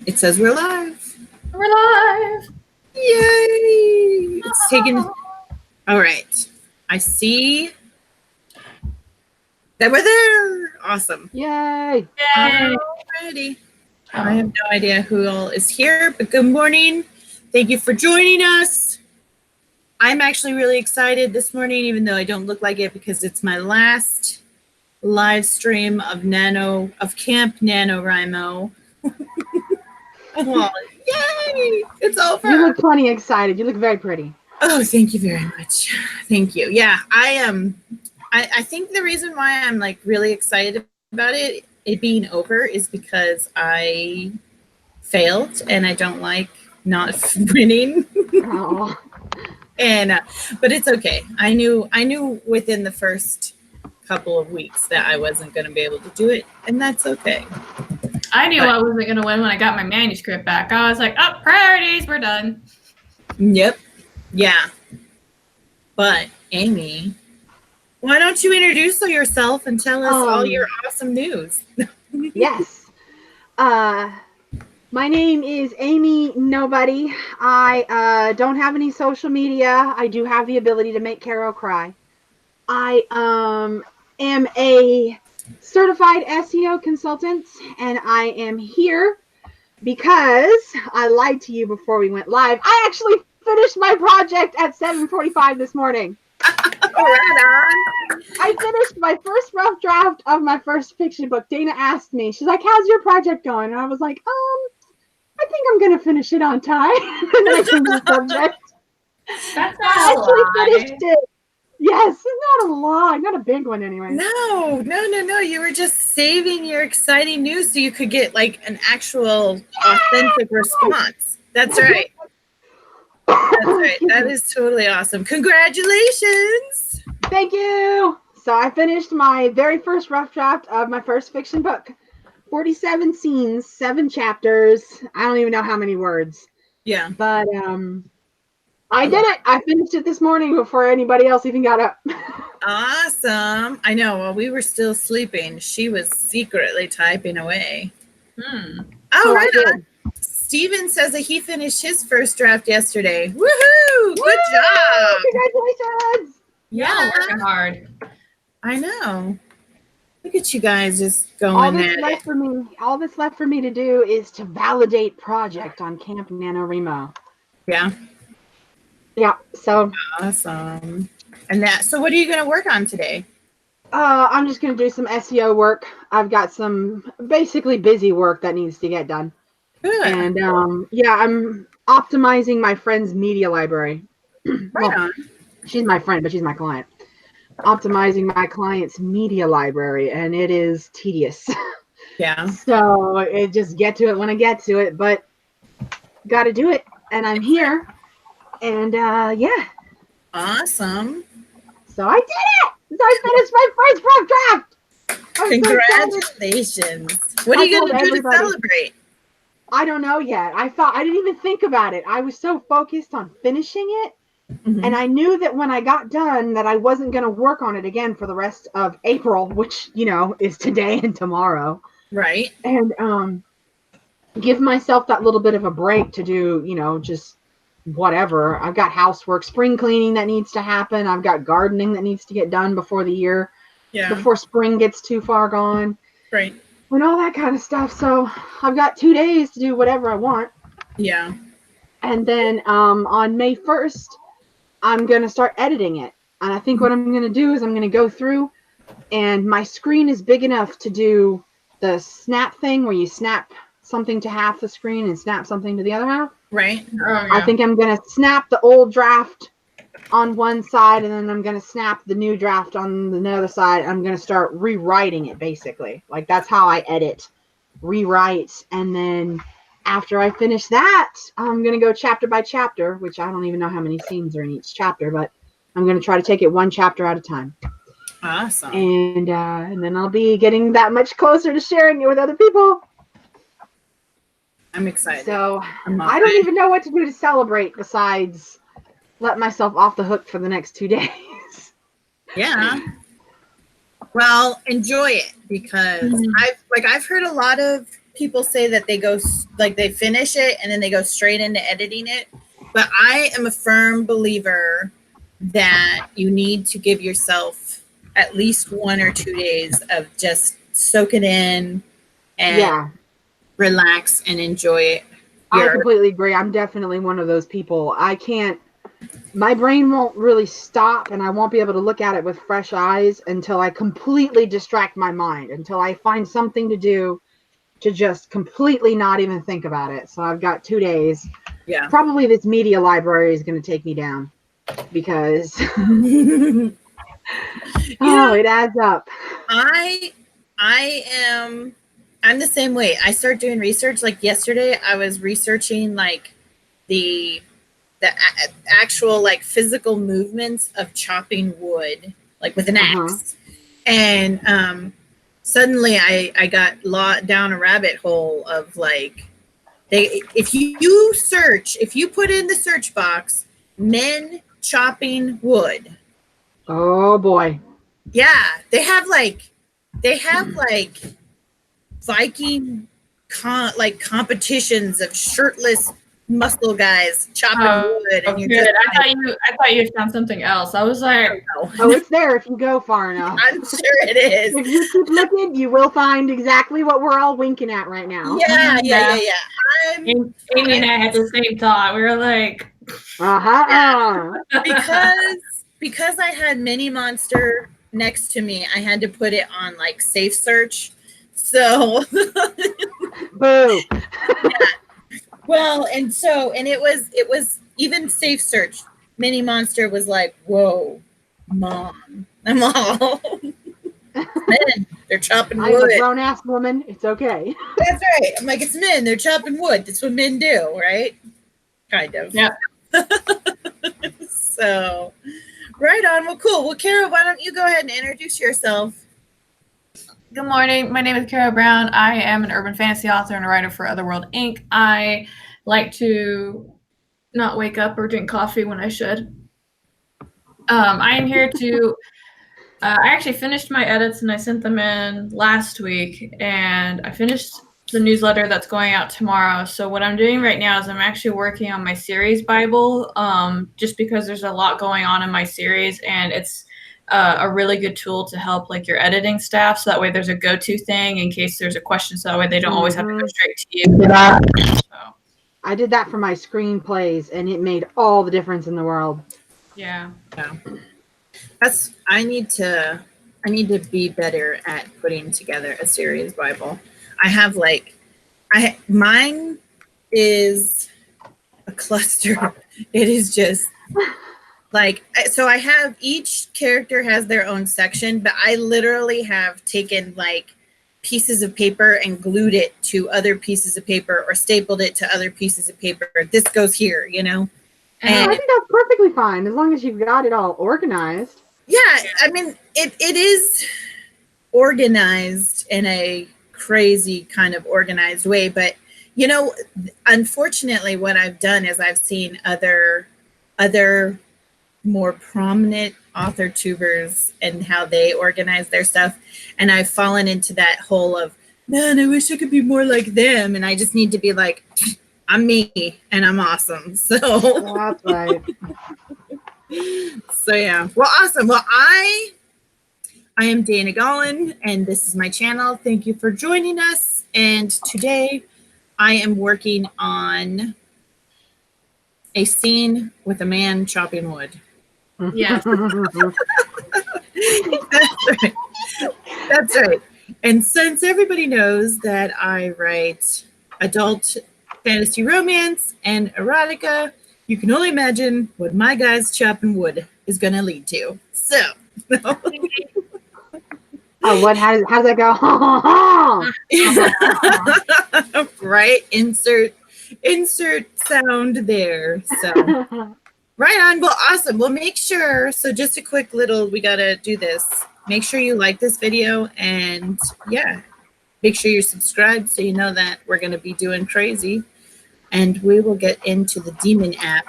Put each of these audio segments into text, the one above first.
It says we're live. We're live. Yay! It's taken. All right. I see that we're there. Awesome. Yay! Alrighty. I have no idea who all is here, but good morning. Thank you for joining us. I'm actually really excited this morning, even though I don't look like it, because it's my last live stream of Camp NaNoWriMo. Well, yay! It's over. You look plenty excited. You look very pretty. Oh, thank you very much. Thank you. Yeah, I am. I think the reason why I'm like really excited about it being over is because I failed and I don't like not winning. Oh. And but it's okay. I knew within the first couple of weeks that I wasn't going to be able to do it, and that's okay. I knew I wasn't going to win when I got my manuscript back. I was like, oh, priorities, we're done. Yep. Yeah. But Amy, why don't you introduce yourself and tell us all your awesome news? Yes. My name is Amy Nobody. I don't have any social media. I do have the ability to make Carol cry. I am a certified SEO consultant, and I am here because I lied to you before we went live. I actually finished my project at 7:45 this morning. I finished my first rough draft of my first fiction book. Dana asked me, she's like, how's your project going? And I was like, I think I'm going to finish it on time. And then I changed the subject. That's I actually finished it. Yes, it's not a lie. Not a big one anyway. No. You were just saving your exciting news so you could get like an actual authentic response. That's right. That's right. That is totally awesome. Congratulations. Thank you. So I finished my very first rough draft of my first fiction book. 47 scenes, 7 chapters. I don't even know how many words. Yeah. But I did it. I finished it this morning before anybody else even got up. Awesome. I know. While we were still sleeping, she was secretly typing away. All right. Steven says that he finished his first draft yesterday. Woohoo! Good job. Congratulations. Yeah, working hard. I know. Look at you guys just going all that's left for me to do is to validate project on Camp NaNoWriMo. Yeah. Yeah. So awesome. And so what are you going to work on today? I'm just going to do some SEO work. I've got some basically busy work that needs to get done. Good. And I'm optimizing my friend's media library. Right on. She's my friend, but she's my client. Optimizing my client's media library, and it is tedious. Yeah. So it just get to it when I get to it, but got to do it, and I'm here, and yeah. Awesome. So I did it. So I finished my first rough draft. Congratulations. What are you going to do to celebrate? I don't know yet. I didn't even think about it. I was so focused on finishing it. Mm-hmm. And I knew that when I got done that I wasn't going to work on it again for the rest of April, which, is today and tomorrow. Right. And give myself that little bit of a break to do, just whatever. I've got housework, spring cleaning that needs to happen. I've got gardening that needs to get done before before spring gets too far gone. Right. And all that kind of stuff. So I've got 2 days to do whatever I want. Yeah. And then on May 1st, I'm going to start editing it. And I think what I'm going to do is I'm going to go through, and my screen is big enough to do the snap thing where you snap something to half the screen and snap something to the other half. Right. Oh, yeah. I think I'm going to snap the old draft on one side, and then I'm going to snap the new draft on the other side. I'm going to start rewriting it, basically. Like, that's how I edit, rewrite, and then after I finish that, I'm going to go chapter by chapter, which I don't even know how many scenes are in each chapter, but I'm going to try to take it one chapter at a time. Awesome. And then I'll be getting that much closer to sharing it with other people. I'm excited. So I don't even know what to do to celebrate besides let myself off the hook for the next 2 days. Yeah. Well, enjoy it, because I've heard a lot of people say that they go like they finish it and then they go straight into editing it. But I am a firm believer that you need to give yourself at least 1 or 2 days of just soak it in and relax and enjoy it. I completely agree. I'm definitely one of those people. I can't, my brain won't really stop, and I won't be able to look at it with fresh eyes until I completely distract my mind, until I find something to do to just completely not even think about it. So I've got 2 days. Yeah. Probably this media library is going to take me down because it adds up. I'm the same way. I start doing research. Like yesterday, I was researching like the actual like physical movements of chopping wood, like with an axe. And suddenly I got down a rabbit hole of like, if you put in the search box, men chopping wood. Oh boy. Yeah. They have like Viking competitions of shirtless muscle guys chopping wood, and you're just I thought you found something else. I was like, oh, it's there if you go far enough. I'm sure it is. If you keep looking, you will find exactly what we're all winking at right now. Yeah. Amy and I had the same thought. We were like, because I had Mini Monster next to me, I had to put it on like safe search. So boo. Well, and it was even safe search. Mini Monster was like, "Whoa, Mom!" I'm all, men, they're chopping wood. I'm a grown ass woman. It's okay. That's right. I'm like, it's men. They're chopping wood. That's what men do, right? Kind of. yeah. So, right on. Well, cool. Well, Kara, why don't you go ahead and introduce yourself? Good morning. My name is Kara Brown. I am an urban fantasy author and a writer for Otherworld Inc. I like to not wake up or drink coffee when I should. I am here to. I actually finished my edits and I sent them in last week, and I finished the newsletter that's going out tomorrow. So what I'm doing right now is I'm actually working on my series Bible, just because there's a lot going on in my series, and it's a really good tool to help like your editing staff. So that way there's a go-to thing in case there's a question. So that way they don't always have to go straight to you. So. I did that for my screenplays, and it made all the difference in the world. Yeah. I need to be better at putting together a series Bible. Mine is a cluster. It is just like, so I have, each character has their own section, but I literally have taken like pieces of paper and glued it to other pieces of paper or stapled it to other pieces of paper. This goes here, you know? And I think that's perfectly fine as long as you've got it all organized. Yeah, I mean, it is organized in a crazy kind of organized way, but you know, unfortunately, what I've done is I've seen other more prominent author tubers and how they organize their stuff, and I've fallen into that hole of, man, I wish I could be more like them, and I just need to be like, I'm me and I'm awesome. So that's right. So yeah, well, awesome. Well, I am DanaG Gaulin, and this is my channel. Thank you for joining us. And today I am working on a scene with a man chopping wood. Yeah. That's right. And since everybody knows that I write adult fantasy romance and erotica, you can only imagine what my guys chopping wood is going to lead to. So, oh, how does that go? Right, insert sound there. So, right on. Well, awesome. Well, make sure. So, just a quick little. We got to do this. Make sure you like this video, and yeah, make sure you're subscribed so you know that we're going to be doing crazy. And we will get into the demon app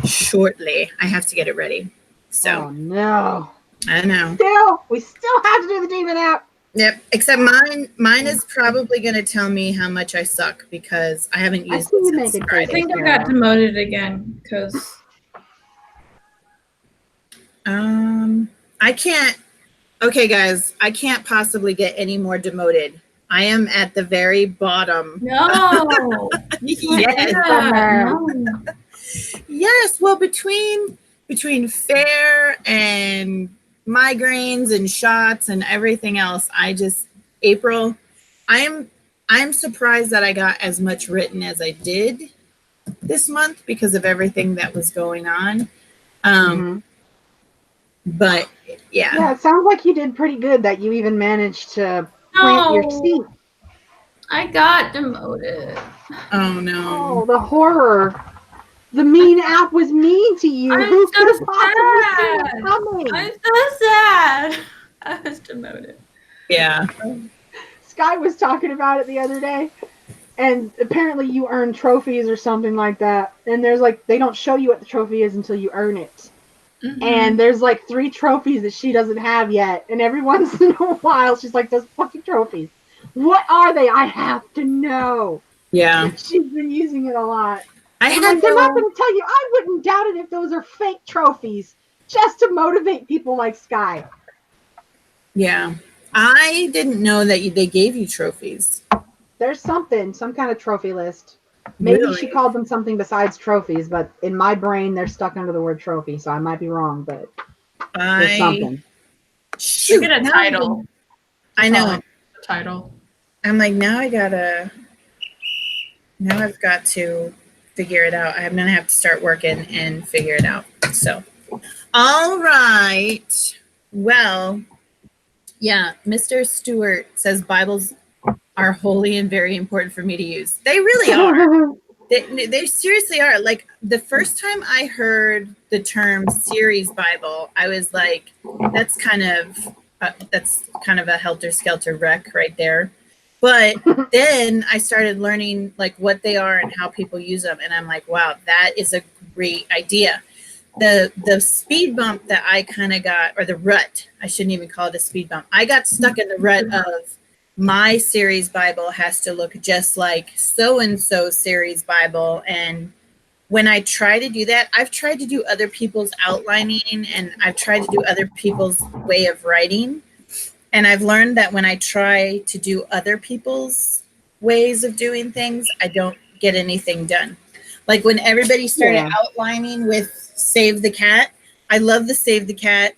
shortly. I have to get it ready. So, oh no. I know. We still have to do the demon app. Yep. Except mine is probably going to tell me how much I suck because I haven't I used see it you since make it I Friday. think I got demoted again because I can't. Okay, guys, I can't possibly get any more demoted. I am at the very bottom. no. Yes. No. Yes. Well, between fair and migraines and shots and everything else, April, I'm surprised that I got as much written as I did this month because of everything that was going on. But Yeah, it sounds like you did pretty good that you even managed to plant your seed. I got demoted. Oh no. Oh, the horror. The mean app was mean to you. I'm Who so could have possibly seen sad. it coming? I'm so sad. I was demoted. Yeah. Skye was talking about it the other day. And apparently you earn trophies or something like that. And there's like, they don't show you what the trophy is until you earn it. And there's like 3 trophies that she doesn't have yet. And every once in a while, she's like, those fucking trophies. What are they? I have to know. Yeah. She's been using it a lot. They're not going to tell you. I wouldn't doubt it if those are fake trophies. Just to motivate people like Skye. Yeah. I didn't know that they gave you trophies. There's some kind of trophy list. Maybe Really? she called them something besides trophies, but in my brain, they're stuck under the word trophy, so I might be wrong, but there's something. Shoot, get a title. I know. The title. I'm like, now I've got to figure it out. I'm going to have to start working and figure it out. So, all right. Well, yeah, Mr. Stewart says Bibles are holy and very important for me to use. They really are. They seriously are. Like the first time I heard the term series Bible, I was like, that's kind of a helter-skelter wreck right there. But then I started learning like what they are and how people use them, and I'm like, wow, that is a great idea. The speed bump that I kind of got, or the rut, I shouldn't even call it a speed bump. I got stuck in the rut of my series Bible has to look just like so-and-so series Bible. And when I try to do that, I've tried to do other people's outlining and I've tried to do other people's way of writing. And I've learned that when I try to do other people's ways of doing things, I don't get anything done. Like when everybody started outlining with Save the Cat, I love the Save the Cat.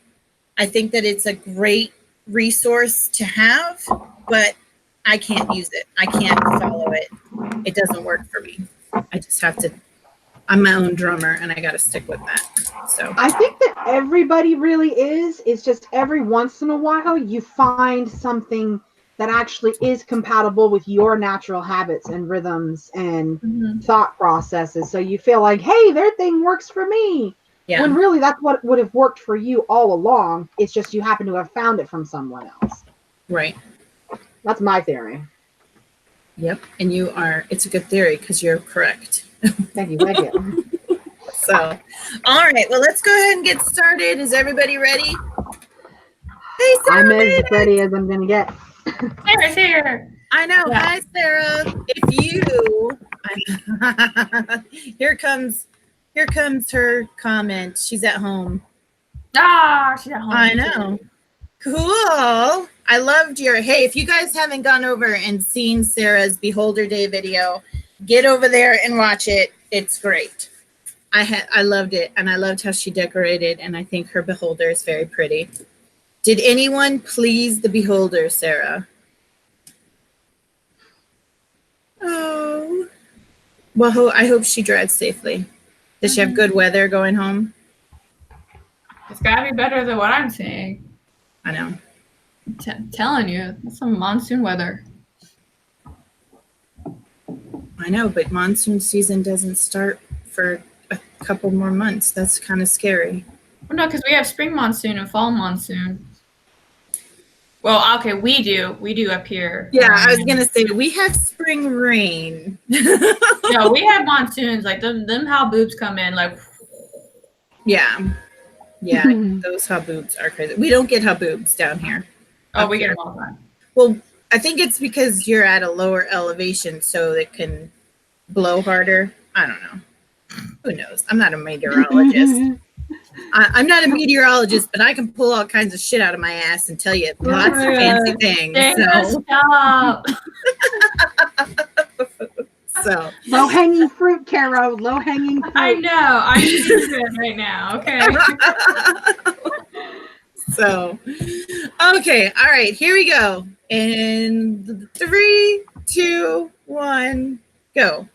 I think that it's a great resource to have, but I can't use it. I can't follow it. It doesn't work for me. I just have to, I'm my own drummer and I got to stick with that. So I think that everybody really is. It's just every once in a while you find something that actually is compatible with your natural habits and rhythms and thought processes. So you feel like, hey, their thing works for me. Yeah. When really that's what would have worked for you all along. It's just you happen to have found it from someone else. Right. That's my theory. Yep. And you are, it's a good theory because you're correct. Thank you. Thank you. So, all right. Well, let's go ahead and get started. Is everybody ready? Hey, Sarah. I'm as ready as I'm going to get. Sarah's here. I know. Yeah. Hi, Sarah. Here comes her comment. She's at home. She's at home. I know. Cool. I loved hey, if you guys haven't gone over and seen Sarah's Beholder Day video, get over there and watch it. It's great. I loved it, and I loved how she decorated, and I think her beholder is very pretty. Did anyone please the beholder, Sarah? Oh. Well, I hope she drives safely. Does she have good weather going home? It's got to be better than what I'm seeing. I know. I'm telling you, that's some monsoon weather. I know, but monsoon season doesn't start for a couple more months. That's kind of scary. Well, no, because we have spring monsoon and fall monsoon. Well, okay, we do up here. Yeah, I was gonna say we have spring rain. No, we have monsoons. Like them boobs come in like. Yeah, those haboobs are crazy. We don't get haboobs down here. Oh, we get them all the time. Well, I think it's because you're at a lower elevation, so it can blow harder. I don't know. Who knows? I'm not a meteorologist. I'm not a meteorologist, but I can pull all kinds of shit out of my ass and tell you lots of fancy things. Stop. So Low hanging fruit, Caro. Low hanging fruit. I know. I need to do it right now. Okay. So, okay. All right. Here we go. In 3, 2, 1, go.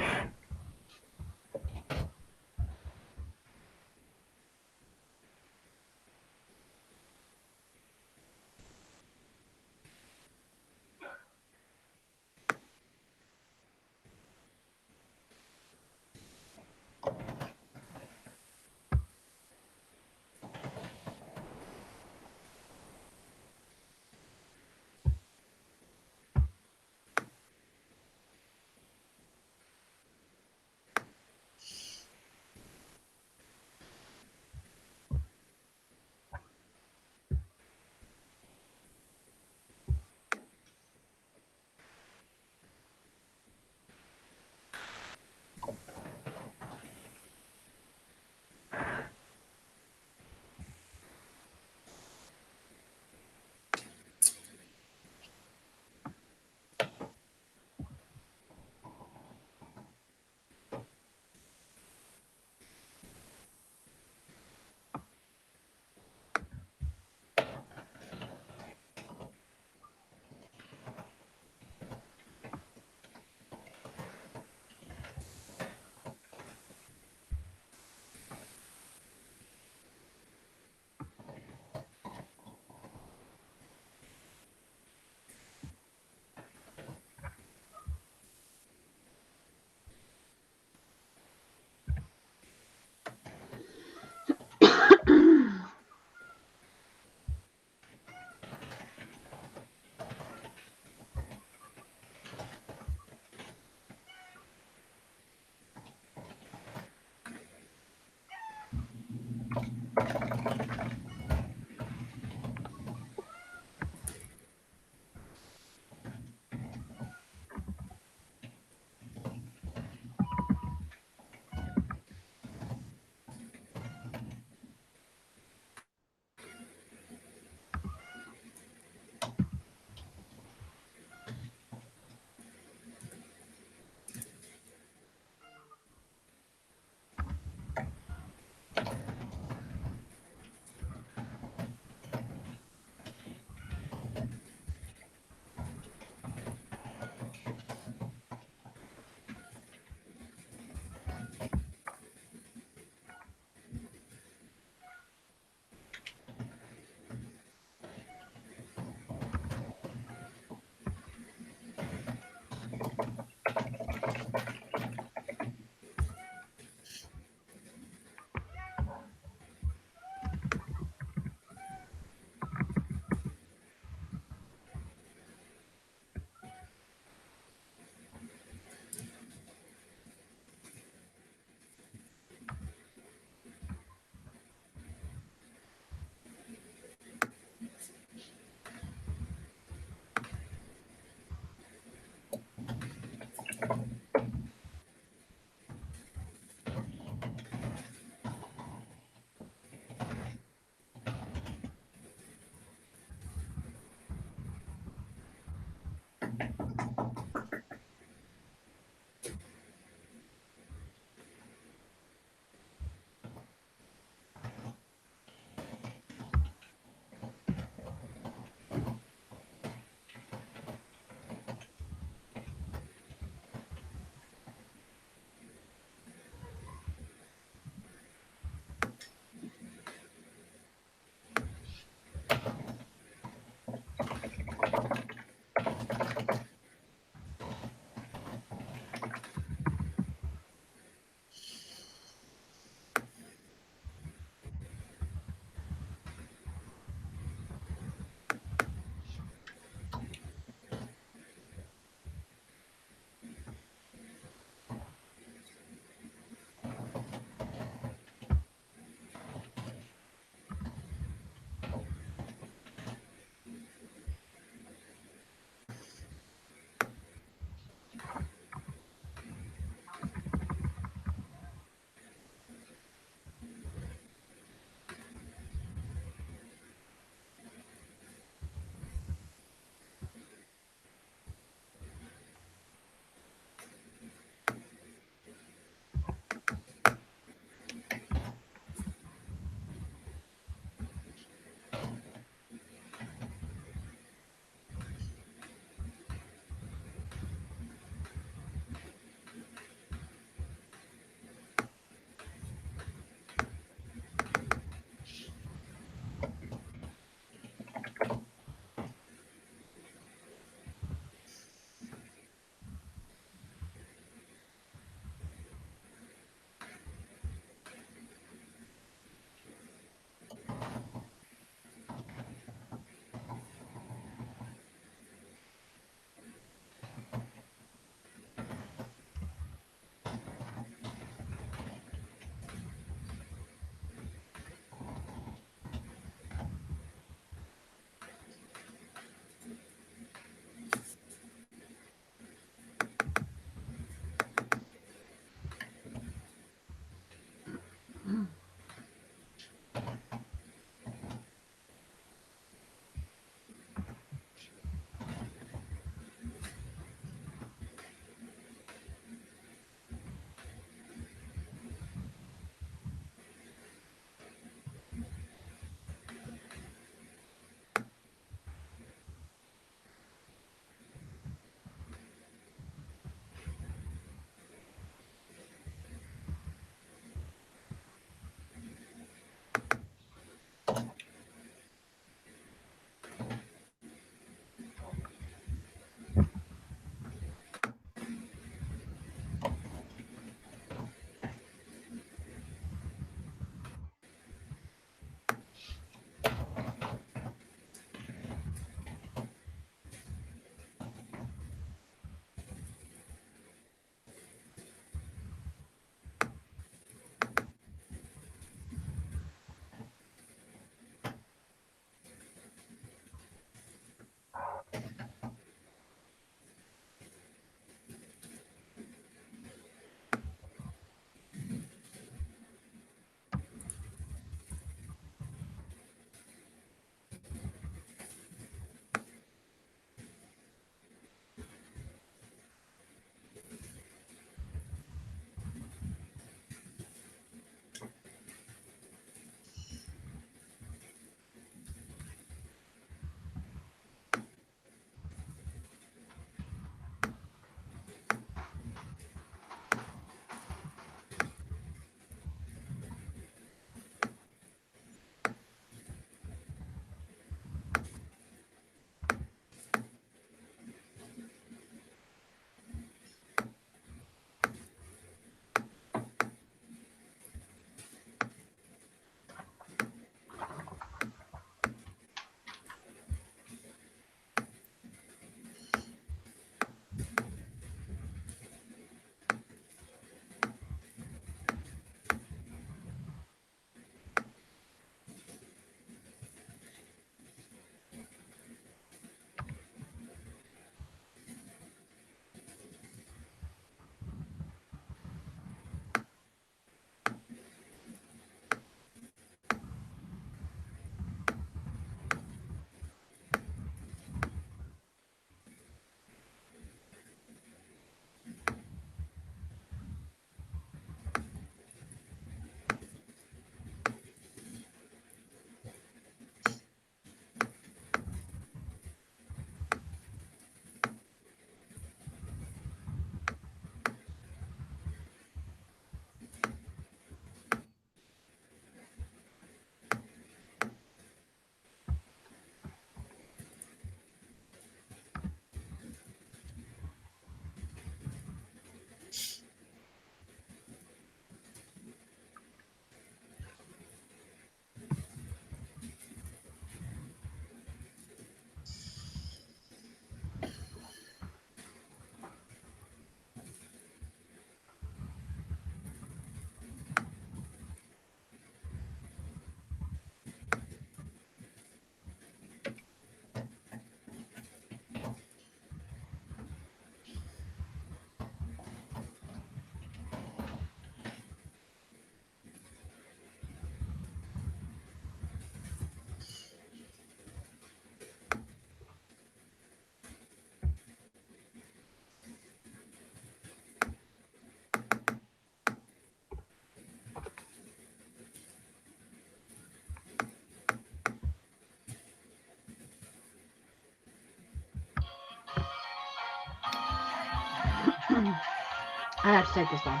I have to take this down.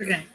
Okay.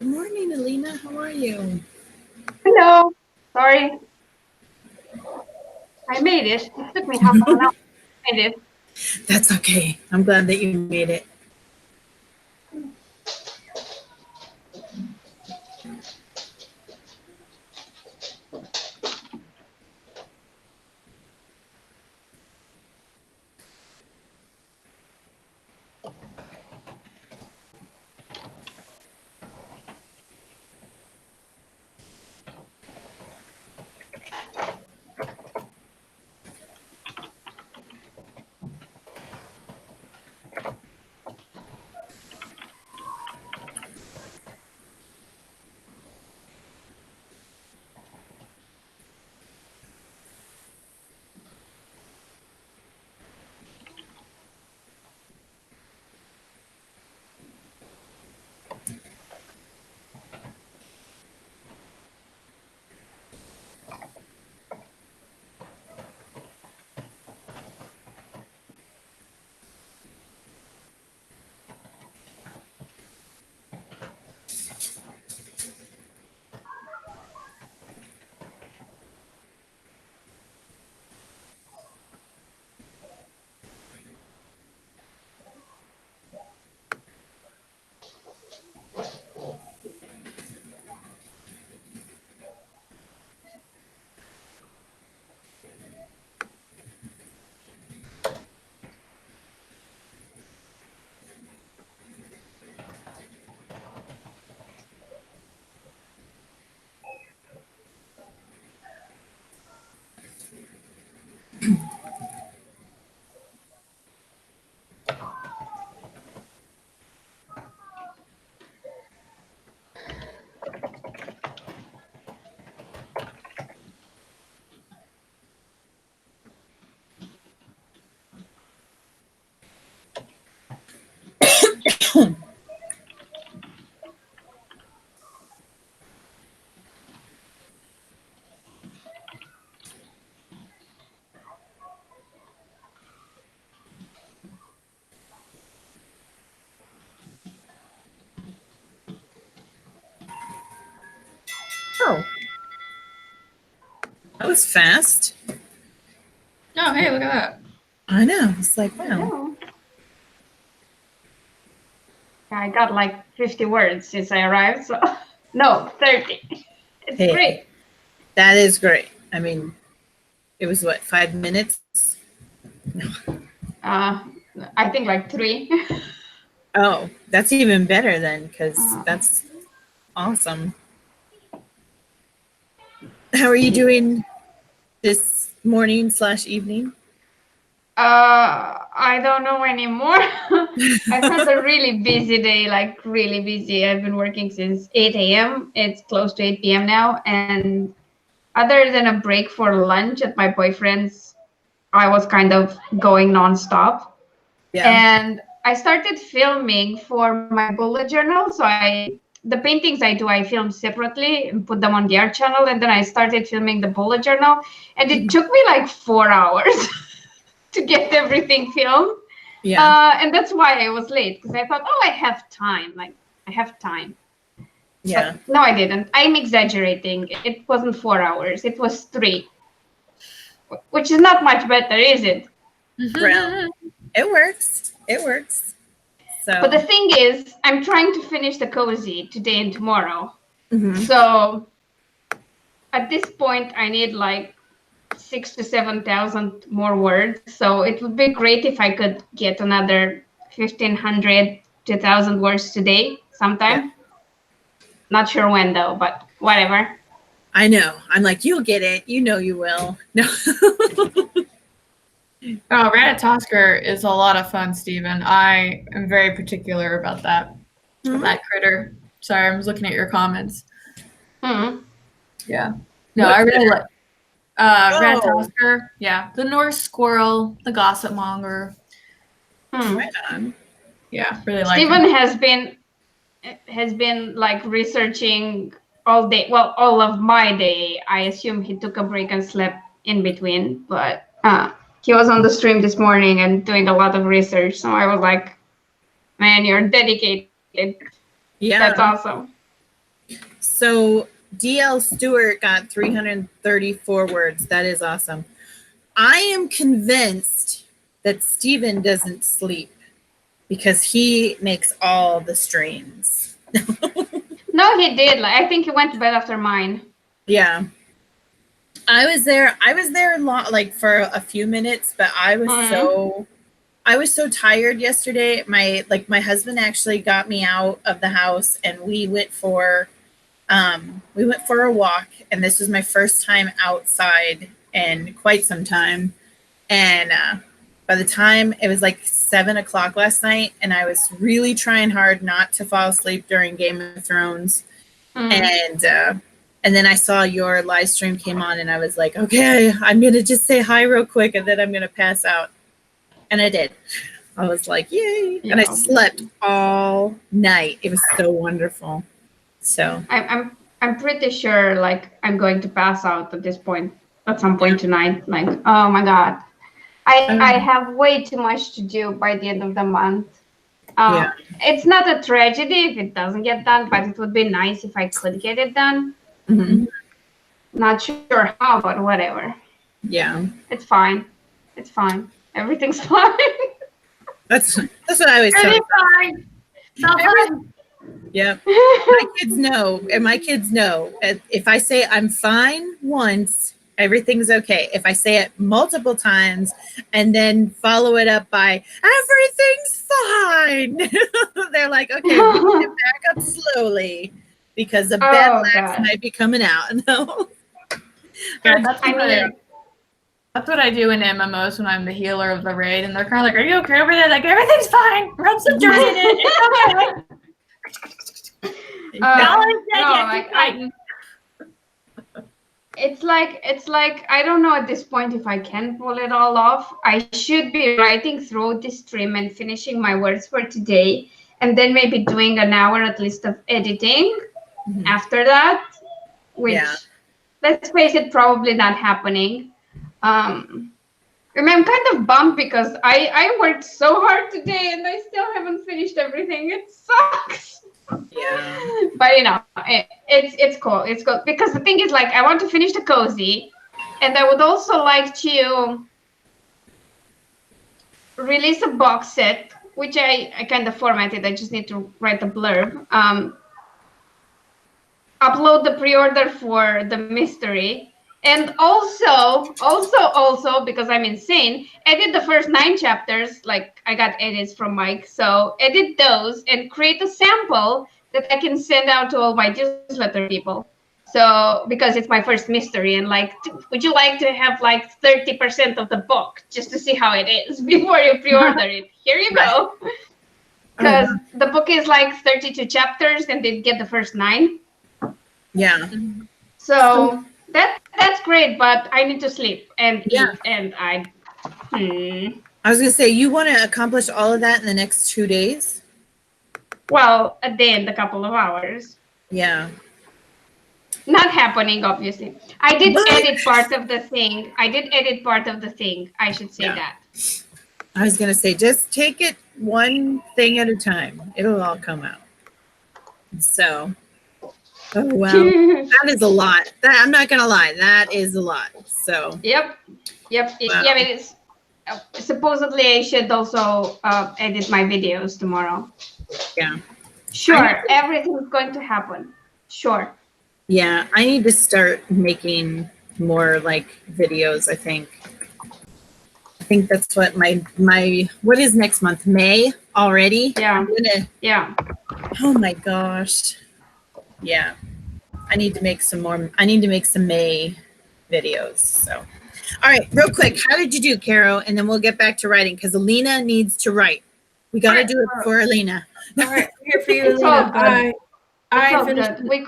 Good morning, Alina. How are you? Hello. Sorry. I made it. It took me half an hour. I made it. That's okay. I'm glad that you made it. Oh. That was fast. Oh, hey, look at that. I know. It's like, wow. Hello. I got like 50 words since I arrived, so no, 30. It's Hey. great. That is great. I mean, it was what, 5 minutes? I think like 3. Oh, that's even better then, because Uh. that's awesome. How are you doing this morning/evening? I don't know anymore. I've had a really busy day, like really busy. I've been working since 8 a.m. It's close to 8 p.m. now. And other than a break for lunch at my boyfriend's, I was kind of going nonstop. Yeah. And I started filming for my bullet journal. So the paintings I do, I film separately and put them on the art channel. And then I started filming the bullet journal. And it took me like 4 hours to get everything filmed. Yeah. And that's why I was late, because I thought, oh, I have time. Like, I have time. Yeah. But no, I didn't. I'm exaggerating. It wasn't 4 hours. It was 3. Which is not much better, is it? Well, it works. It works. So. But the thing is, I'm trying to finish the cozy today and tomorrow. Mhm. So at this point, I need like 6,000 to 7,000 more words. So it would be great if I could get another 1,500 to 1,000 words today sometime. Yeah. Not sure when though, but whatever. I know. I'm like, you'll get it. You know you will. No. Oh, Ratatosker is a lot of fun, Stephen. I am very particular about that. Mhm. That critter. Sorry, I was looking at your comments. Hmm. Yeah. No, What I really critter? like Ratatosker. Yeah. The Norse squirrel, the gossip monger. Hmm. Right on. Yeah, really like Stephen him. has been like researching all day. Well, all of my day. I assume he took a break and slept in between, but he was on the stream this morning and doing a lot of research. So I was like, man, you're dedicated. Yeah. That's awesome. So DL Stewart got 334 words. That is awesome. I am convinced that Stephen doesn't sleep because he makes all the streams. No, he did. Like, I think he went to bed after mine. Yeah. I was there like for a few minutes, but I was so tired yesterday. My husband actually got me out of the house and we went for a walk, and this was my first time outside in quite some time. And by the time it was like 7 o'clock last night, and I was really trying hard not to fall asleep during Game of Thrones. And then I saw your live stream came on, and I was like, okay, I'm going to just say hi real quick, and then I'm going to pass out. And I did. I was like, yay. Yeah. And I slept all night. It was so wonderful. So I'm pretty sure like I'm going to pass out at this point at some point tonight. Like, oh my God. I have way too much to do by the end of the month. Yeah. It's not a tragedy if it doesn't get done, but it would be nice if I could get it done. mhm. Not sure how, but whatever. Yeah. It's fine. It's fine. Everything's fine. That's what I always tell. Fine. It's all fine. Yep. My kids know, and my kids know if I say I'm fine once, everything's okay. If I say it multiple times and then follow it up by everything's fine, they're like, okay, bring it back up slowly because the bad Oh, lax God. might be coming out. No. Yeah, that's I what mean, that's what I do in MMOs when I'm the healer of the raid, and they're kind of like, "Are you okay over there?" Like, everything's fine. Rub some dirt in it. It's okay. No one's dead no, yet. like, Keep fighting. it's like I don't know at this point if I can pull it all off. I should be writing through this stream and finishing my words for today, and then maybe doing an hour at least of editing Mhm. after that, which, Yeah. let's face it, probably not happening. I mean, I'm kind of bummed because I worked so hard today and I still haven't finished everything. It sucks. Yeah. But you know, it's cool. It's cool because the thing is, like, I want to finish the cozy, And I would also like to release a box set, which I kind of formatted. I just need to write a blurb. Upload the pre-order for the mystery. And also, because I'm insane, edit the first 9 chapters. Like, I got edits from Mike. So edit those and create a sample that I can send out to all my newsletter people. So, because it's my first mystery, and like, would you like to have like 30% of the book just to see how it is before you pre-order it? Here you go. Because the book is like 32 chapters and they get the first 9. Yeah. So that's great, but I need to sleep and eat, and I was gonna say, you want to accomplish all of that in the next 2 days? Well, a day and a couple of hours. Yeah. Not happening, obviously. I did edit part of the thing. I should say that. I was gonna say, just take it one thing at a time. It'll all come out. So, oh wow, that is a lot. I'm not gonna lie, that is a lot. So. Yep. Yeah, it is. Supposedly, I should also edit my videos tomorrow. Yeah. Sure, everything's going to happen. Sure. Yeah, I need to start making more like videos. I think that's what my what is next month? May already? Yeah. Yeah. Oh my gosh. Yeah. I need to make some more. I need to make some May videos. So, all right, real quick, how did you do, Caro? And then we'll get back to writing because Alina needs to write. We got to do it for Alina. All right, I'm here for you, It's all Alina. good.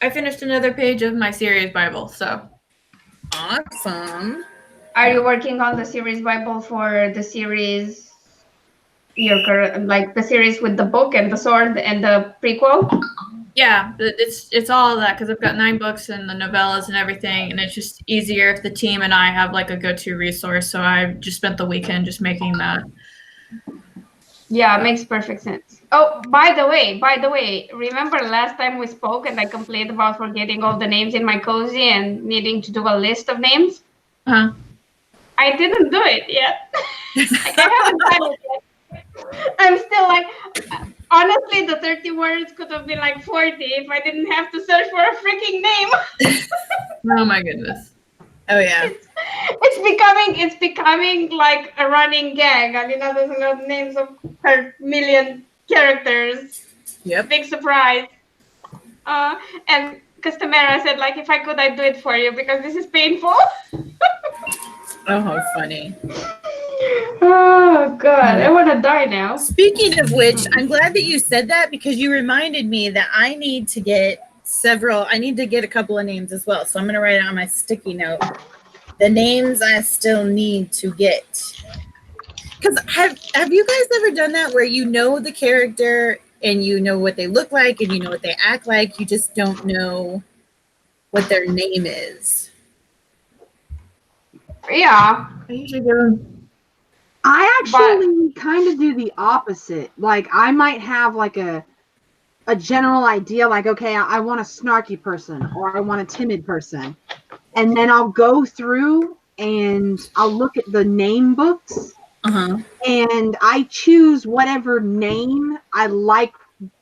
I finished another page of my series Bible, so. Awesome. Are you working on the series Bible for the series, like the series with the book and the sword and the prequel? Yeah, it's all of that because I've got 9 books and the novellas and everything, and it's just easier if the team and I have like a go-to resource. So I just spent the weekend just making that. Yeah, it makes perfect sense. Oh, by the way, remember last time we spoke and I complained about forgetting all the names in my cozy and needing to do a list of names? Uh-huh. I didn't do it yet. Like, I haven't done it yet. I'm still like, honestly, the 30 words could have been like 40 if I didn't have to search for a freaking name. Oh my goodness. Oh yeah. It's becoming like a running gag. Alina doesn't know the names of her million characters. Yep. Big surprise. And because Tamara said, like, if I could, I'd do it for you because this is painful. Oh, how funny. Oh God, I want to die now. Speaking of which, I'm glad that you said that because you reminded me that I need to get a couple of names as well. So I'm going to write it on my sticky note. The names I still need to get. Because have you guys ever done that where you know the character and you know what they look like and you know what they act like, you just don't know what their name is? Yeah. I usually do. I actually kind of do the opposite. Like, I might have like a general idea, like, okay, I want a snarky person or I want a timid person. And then I'll go through and I'll look at the name books and I choose whatever name I like,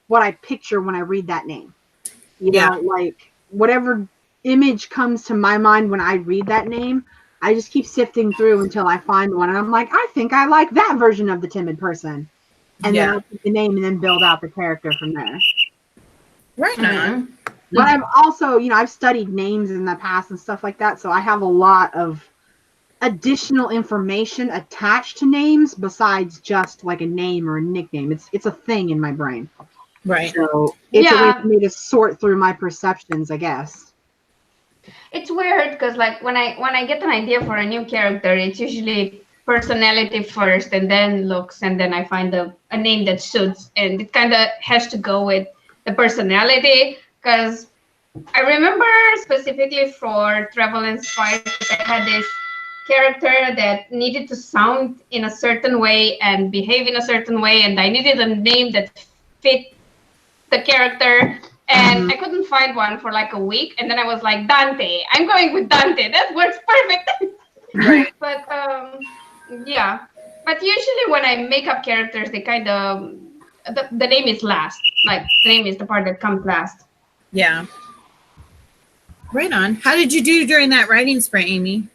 what I picture when I read that name. You know, like whatever image comes to my mind when I read that name, I just keep sifting through until I find one. And I'm like, I think I like that version of the timid person. And then I'll pick the name and then build out the character from there. Right on. But I'm also, I've studied names in the past and stuff like that. So I have a lot of additional information attached to names besides just like a name or a nickname. It's a thing in my brain. Right. So it's a way for me to sort through my perceptions, I guess. It's weird because like when I get an idea for a new character, it's usually personality first and then looks, and then I find a name that suits, and it kind of has to go with the personality. Because I remember specifically for Travel Inspired, I had this character that needed to sound in a certain way and behave in a certain way, and I needed a name that fit the character. And I couldn't find one for like a week. And then I was like, Dante, I'm going with Dante. That works perfect. Right. But yeah. But usually when I make up characters, they kind of, the name is last. Like the name is the part that comes last. Yeah. Right on. How did you do during that writing sprint, Amy?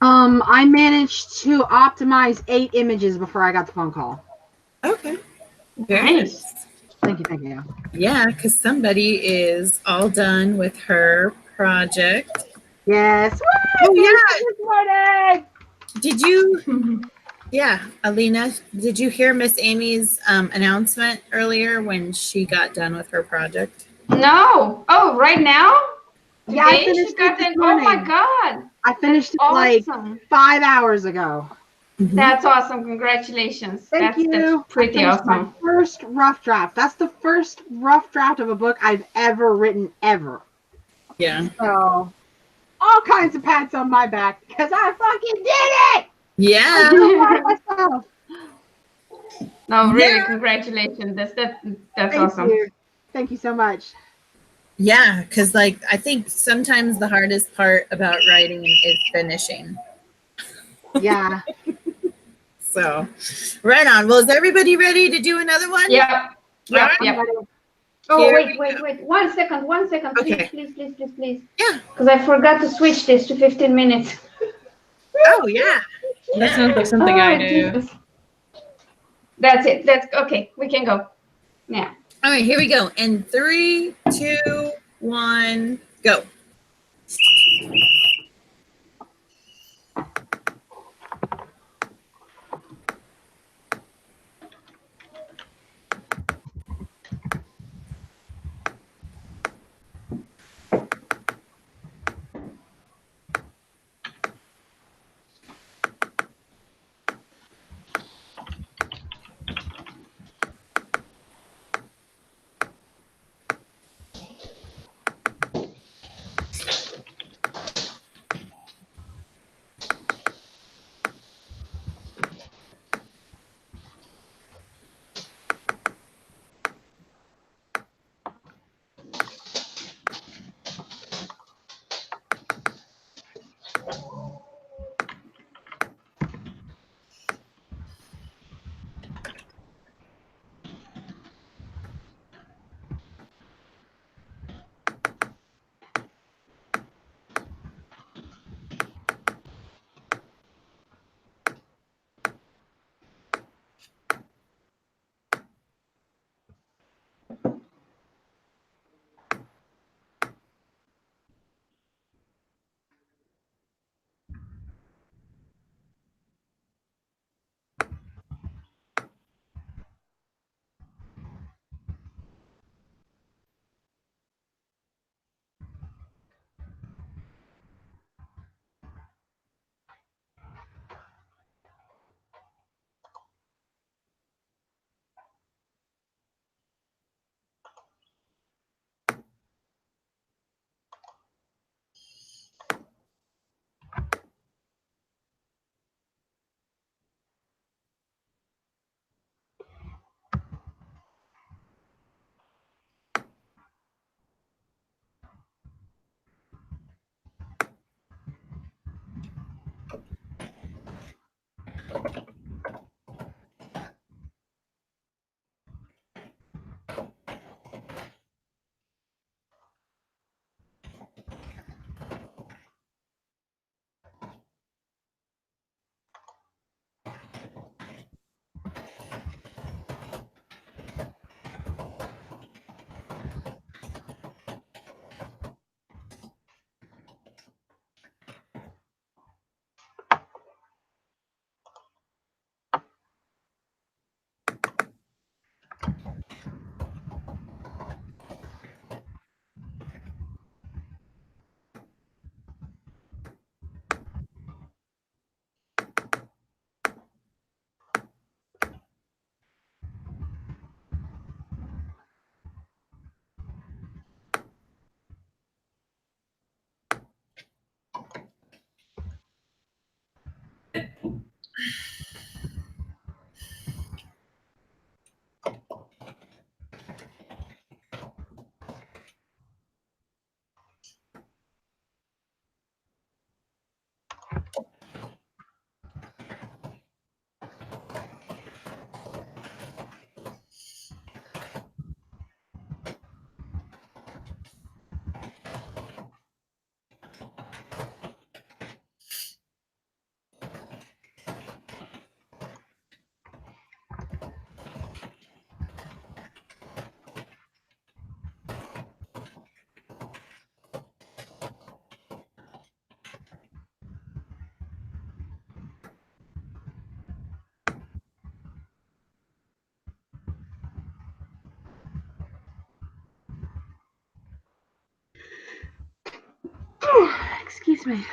I managed to optimize 8 images before I got the phone call. Okay. Very Nice. nice. Thank you, thank you. Yeah, because somebody is all done with her project. Yes. Oh, Woo! yeah. This morning. Did you, yeah, Alina, did you hear Miss Amy's announcement earlier when she got done with her project? No. Oh, right now? Yeah, I Today finished she got it this that. Oh my morning. God. I finished it Awesome. like 5 hours ago. That's awesome. Congratulations. Thank you. That's pretty I finished my awesome. first rough draft. That's the first rough draft of a book I've ever written, ever. Yeah. So, all kinds of pats on my back because I fucking did it. Yeah. I'm so proud of myself. No, really, Yeah. congratulations. That's Thank awesome. you. Thank you so much. Yeah, because like I think sometimes the hardest part about writing is finishing. Yeah. So, right on. Well, is everybody ready to do another one? Yep. Yep. All right. Yep. Oh, Here wait, we wait, go. wait. 1 second. 1 second. Okay. Please. Yeah. Because I forgot to switch this to 15 minutes. Oh, yeah. That sounds like something I do. Jesus. That's it. That's okay. We can go. Yeah. All right, here we go. In 3, 2, 1, go. Excuse me.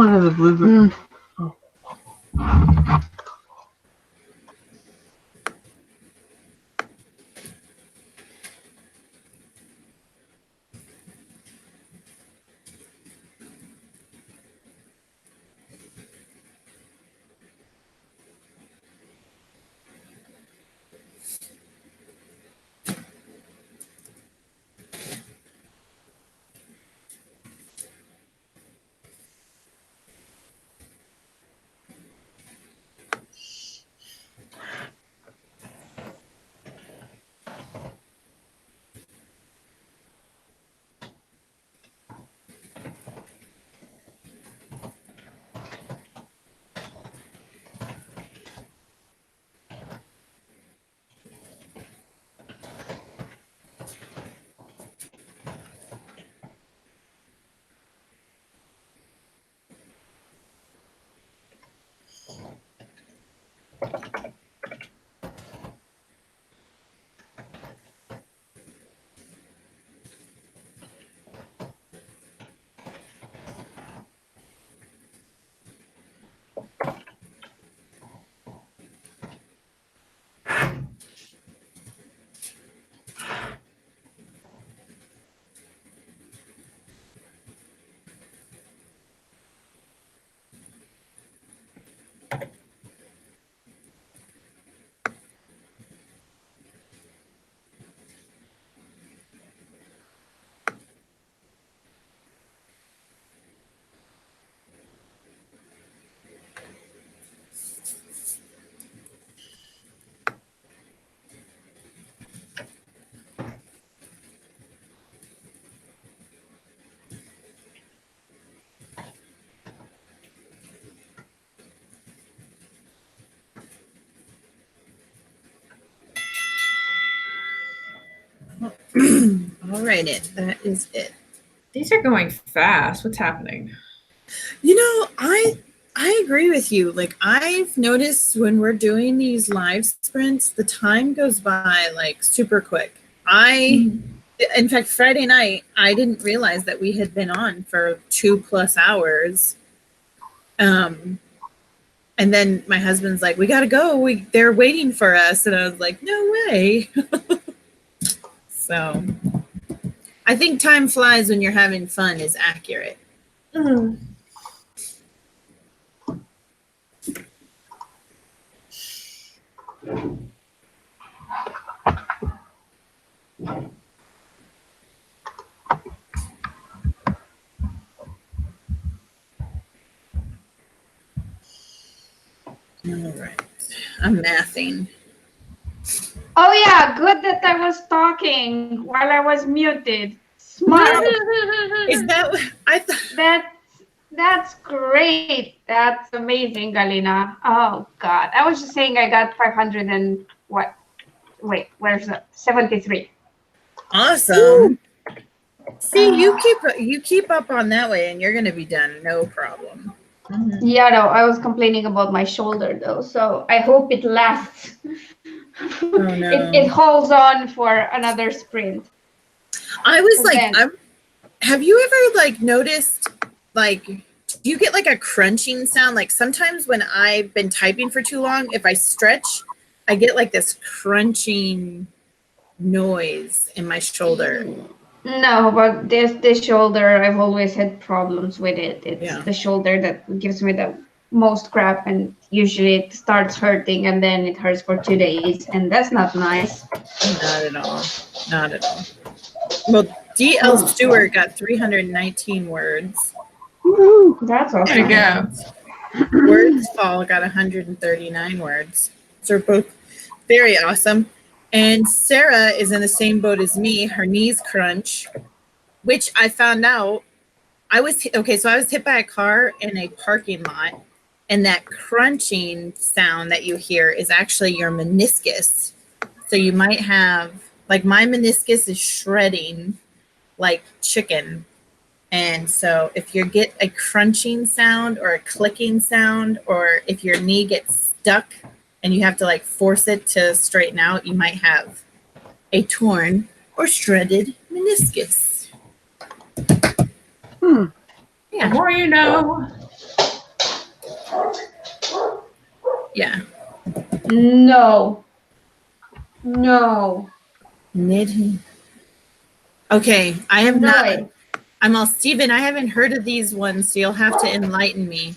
one has a blizzard. All right, that is it. These are going fast. What's happening? You know, I agree with you. Like, I've noticed when we're doing these live sprints, the time goes by like super quick. In fact, Friday night, I didn't realize that we had been on for 2+ hours. And then my husband's like, "We gotta go. They're waiting for us." And I was like, "No way." So I think time flies when you're having fun is accurate. Mm. All right. I'm mathing. Oh yeah, good that I was talking while I was muted. Smart. Is that what I thought? That's great. That's amazing, Galina. Oh God, I was just saying I got 500 and what? Wait, where's the 73? Awesome. Ooh. See, you keep up on that way, and you're gonna be done, no problem. Mm-hmm. Yeah, no, I was complaining about my shoulder though, so I hope it lasts. Oh, no. It holds on for another sprint. I was like, have you ever like noticed, like, do you get like a crunching sound? Like sometimes when I've been typing for too long, if I stretch, I get like this crunching noise in my shoulder. No, but this shoulder, I've always had problems with it. It's the shoulder that gives me the most crap, and usually it starts hurting and then it hurts for 2 days, and that's not nice. Not at all. Not at all. Well, D.L. Stewart got 319 words. Woo, that's awesome. There you go. Words Fall got 139 words. So we're both very awesome. And Sarah is in the same boat as me. Her knees crunch, which I found out. I was hit by a car in a parking lot, and that crunching sound that you hear is actually your meniscus. So you might have, like, my meniscus is shredding like chicken. And so if you get a crunching sound or a clicking sound, or if your knee gets stuck and you have to like force it to straighten out, you might have a torn or shredded meniscus. Yeah. The more you know. Yeah. No. No. Knitting. Okay, I have No not. way. I'm all Steven. I haven't heard of these ones, so you'll have to enlighten me.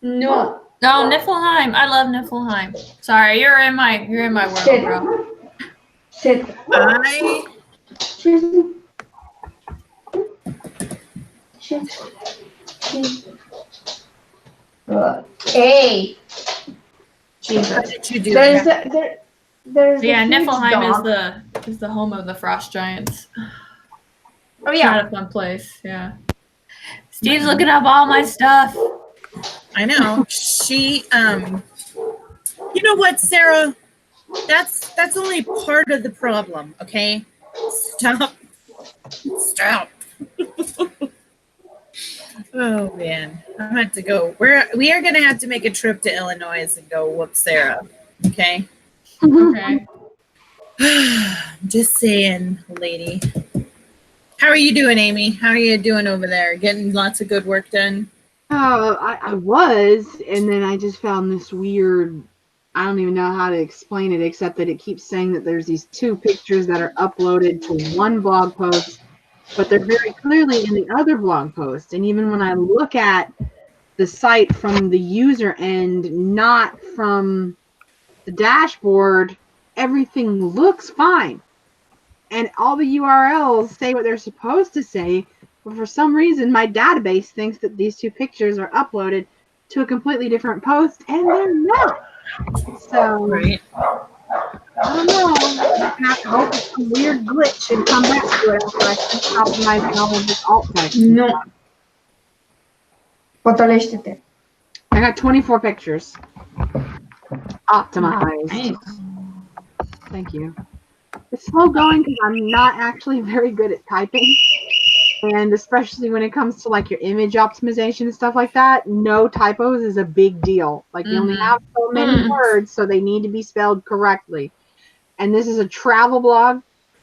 No. No, Niflheim. I love Niflheim. Sorry, you're in my world, Sit. bro. Sit. I Hey. How Jesus. did you do There's it? there's Yeah, a huge Niflheim dog. is the home of the frost giants. Oh It's yeah. not a fun place. Yeah. Steve's looking up all my stuff. I know. She you know what, Sarah? That's only part of the problem, okay? Stop. Stop. Oh man. I'm gonna have to go. We are gonna have to make a trip to Illinois and go whoop Sarah. Okay? Okay. Just saying, lady. How are you doing, Amy? How are you doing over there? Getting lots of good work done? I was, and then I just found this weird, I don't even know how to explain it, except that it keeps saying that there's these 2 pictures that are uploaded to one blog post, but they're very clearly in the other blog post. And even when I look at the site from the user end, not from the dashboard, everything looks fine. And all the URLs say what they're supposed to say, but for some reason my database thinks that these 2 pictures are uploaded to a completely different post, and they're not. So, Right. I don't know. I'm gonna have to hope it's some weird glitch and come back to it after I finish optimizing all of this alt text. No. Потолещите. I got 24 pictures. Optimized. Nice. Thank you. It's slow going because I'm not actually very good at typing. And especially when it comes to like your image optimization and stuff like that, no typos is a big deal. Like you only have so many words, so they need to be spelled correctly. And this is a travel blog,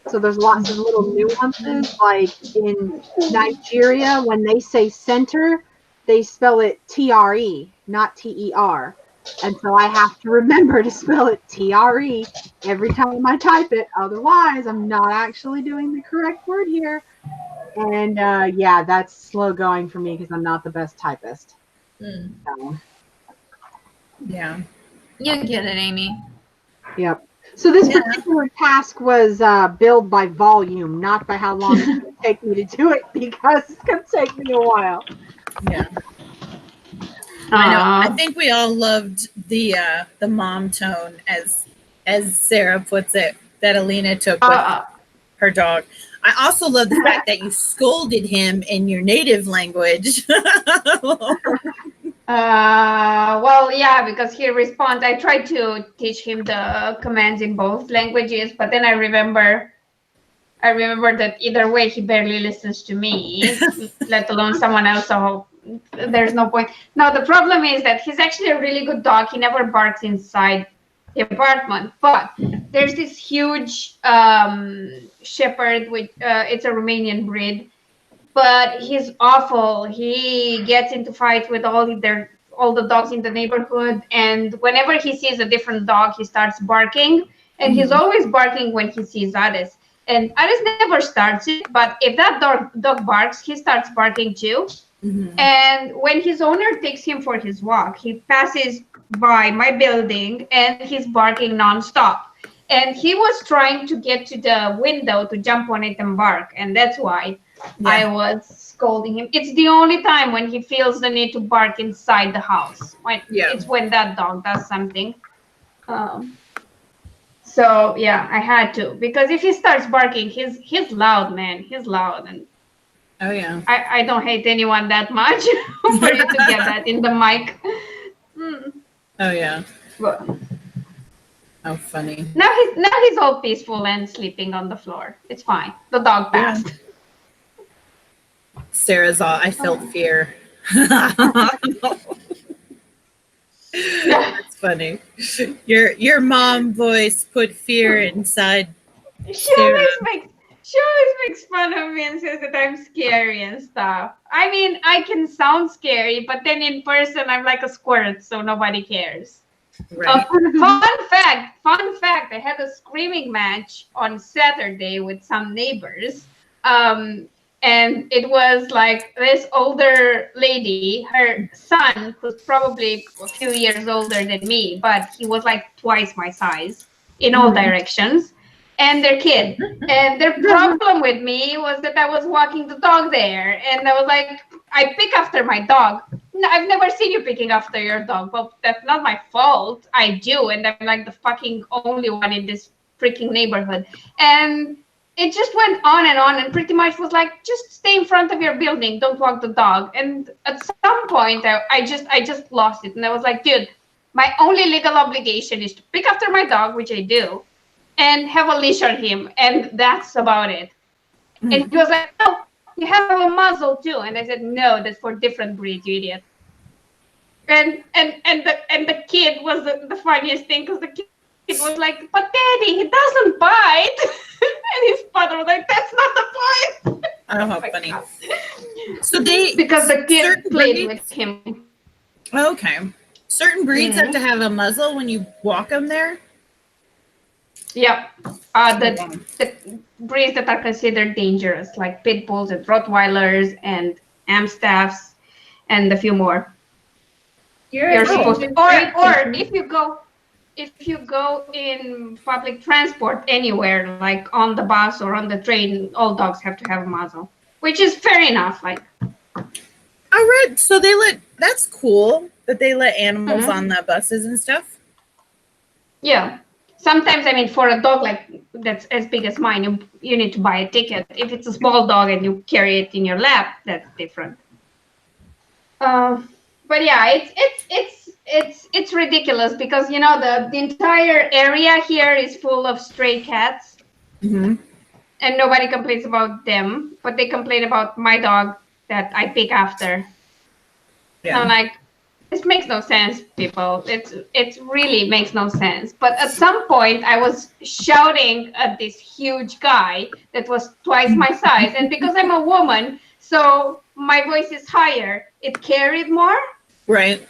so there's lots of little nuances. Like in Nigeria, when they say center, they spell it TRE, not TER. And so I have to remember to spell it TRE every time I type it. Otherwise, I'm not actually doing the correct word here. And yeah, that's slow going for me because I'm not the best typist. So, Yeah. You get it, Amy. yep. So this particular task was billed by volume, not by how long it's going to take me to do it, because it's going to take me a while. Yeah. I know. I think we all loved the mom tone, as Sarah puts it, that Alina took with her dog. I also love the fact that you scolded him in your native language. Well, yeah, because he responds. I tried to teach him the commands in both languages, but then I remember that either way he barely listens to me, let alone someone else. So there's no point. Now the problem is that he's actually a really good dog. He never barks inside the apartment, but there's this huge shepherd, which it's a Romanian breed, but he's awful. He gets into fights with all the dogs in the neighborhood, and whenever he sees a different dog, he starts barking, and he's always barking when he sees Addis. And Addis never starts it, but if that dog barks, he starts barking too. And when his owner takes him for his walk, he passes by my building and he's barking nonstop. And he was trying to get to the window to jump on it and bark, and that's why I was scolding him. It's the only time when he feels the need to bark inside the house. It's when that dog does something. So yeah, I had to, because if he starts barking, he's loud, man. He's loud, and Oh yeah. I don't hate anyone that much for you to get that in the mic. Oh yeah. But How funny. now he's all peaceful and sleeping on the floor. It's fine. The dog passed. Sarah's all, I felt fear. That's funny. Your mom voice put fear inside. She She always makes fun of me and says that I'm scary and stuff. I mean, I can sound scary, but then in person, I'm like a squirt, so nobody cares. Right. Fun fact, I had a screaming match on Saturday with some neighbors. And it was like this older lady, her son, who's probably a few years older than me, but he was like twice my size in all directions, and their kid. And their problem with me was that I was walking the dog there, and I was like, I pick after my dog. No, I've never seen you picking after your dog. Well, that's not my fault. I do, and I'm like the fucking only one in this freaking neighborhood. And it just went on, and pretty much was like, just stay in front of your building, don't walk the dog. And at some point, I just lost it, and I was like, dude, my only legal obligation is to pick after my dog, which I do, and have a leash on him, and that's about it. And he was like, oh, you have a muzzle too. And I said, no, that's for different breeds, you idiot. And the kid was the funniest thing, because the kid was like, but Daddy, he doesn't bite. And his father was like, that's not the point. Oh, how funny. So they, because the kid certain played breeds- with him. Okay. Certain breeds have to have a muzzle when you walk them there. Yeah. The breeds that are considered dangerous, like pit bulls and Rottweilers and Amstaffs and a few more. You're supposed to, or if you go in public transport anywhere, like on the bus or on the train, all dogs have to have a muzzle, which is fair enough. Like, I read, so that's cool that they let animals on the buses and stuff. yeah. Sometimes, I mean, for a dog like that's as big as mine, you need to buy a ticket. If it's a small dog and you carry it in your lap, that's different. But yeah, it's ridiculous, because you know the entire area here is full of stray cats, and nobody complains about them, but they complain about my dog that I pick after. Yeah. I'm like, this makes no sense, people. It really makes no sense. But at some point, I was shouting at this huge guy that was twice my size, and because I'm a woman, so my voice is higher, it carried more. Right.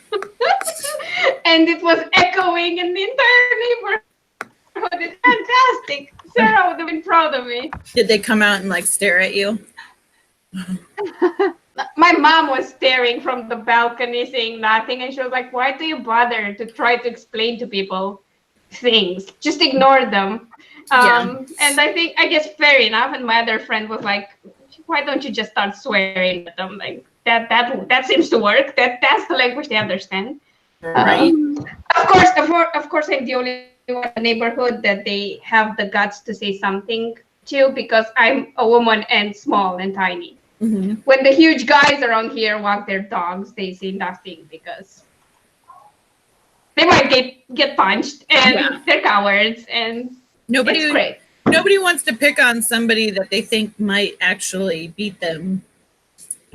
And it was echoing in the entire neighborhood. It's fantastic. Sarah would have been proud of me. Did they come out and like stare at you? My mom was staring from the balcony saying nothing, and she was like, why do you bother to try to explain to people things? Just ignore them. And I guess fair enough. And my other friend was like, why don't you just start swearing at them? Like, that seems to work. That's the language they understand. Right. Of course, I'm the only one in the neighborhood that they have the guts to say something to, because I'm a woman and small and tiny. When the huge guys around here walk their dogs, they say nothing, because they might get punched, and they're cowards, and it's great. Nobody wants to pick on somebody that they think might actually beat them,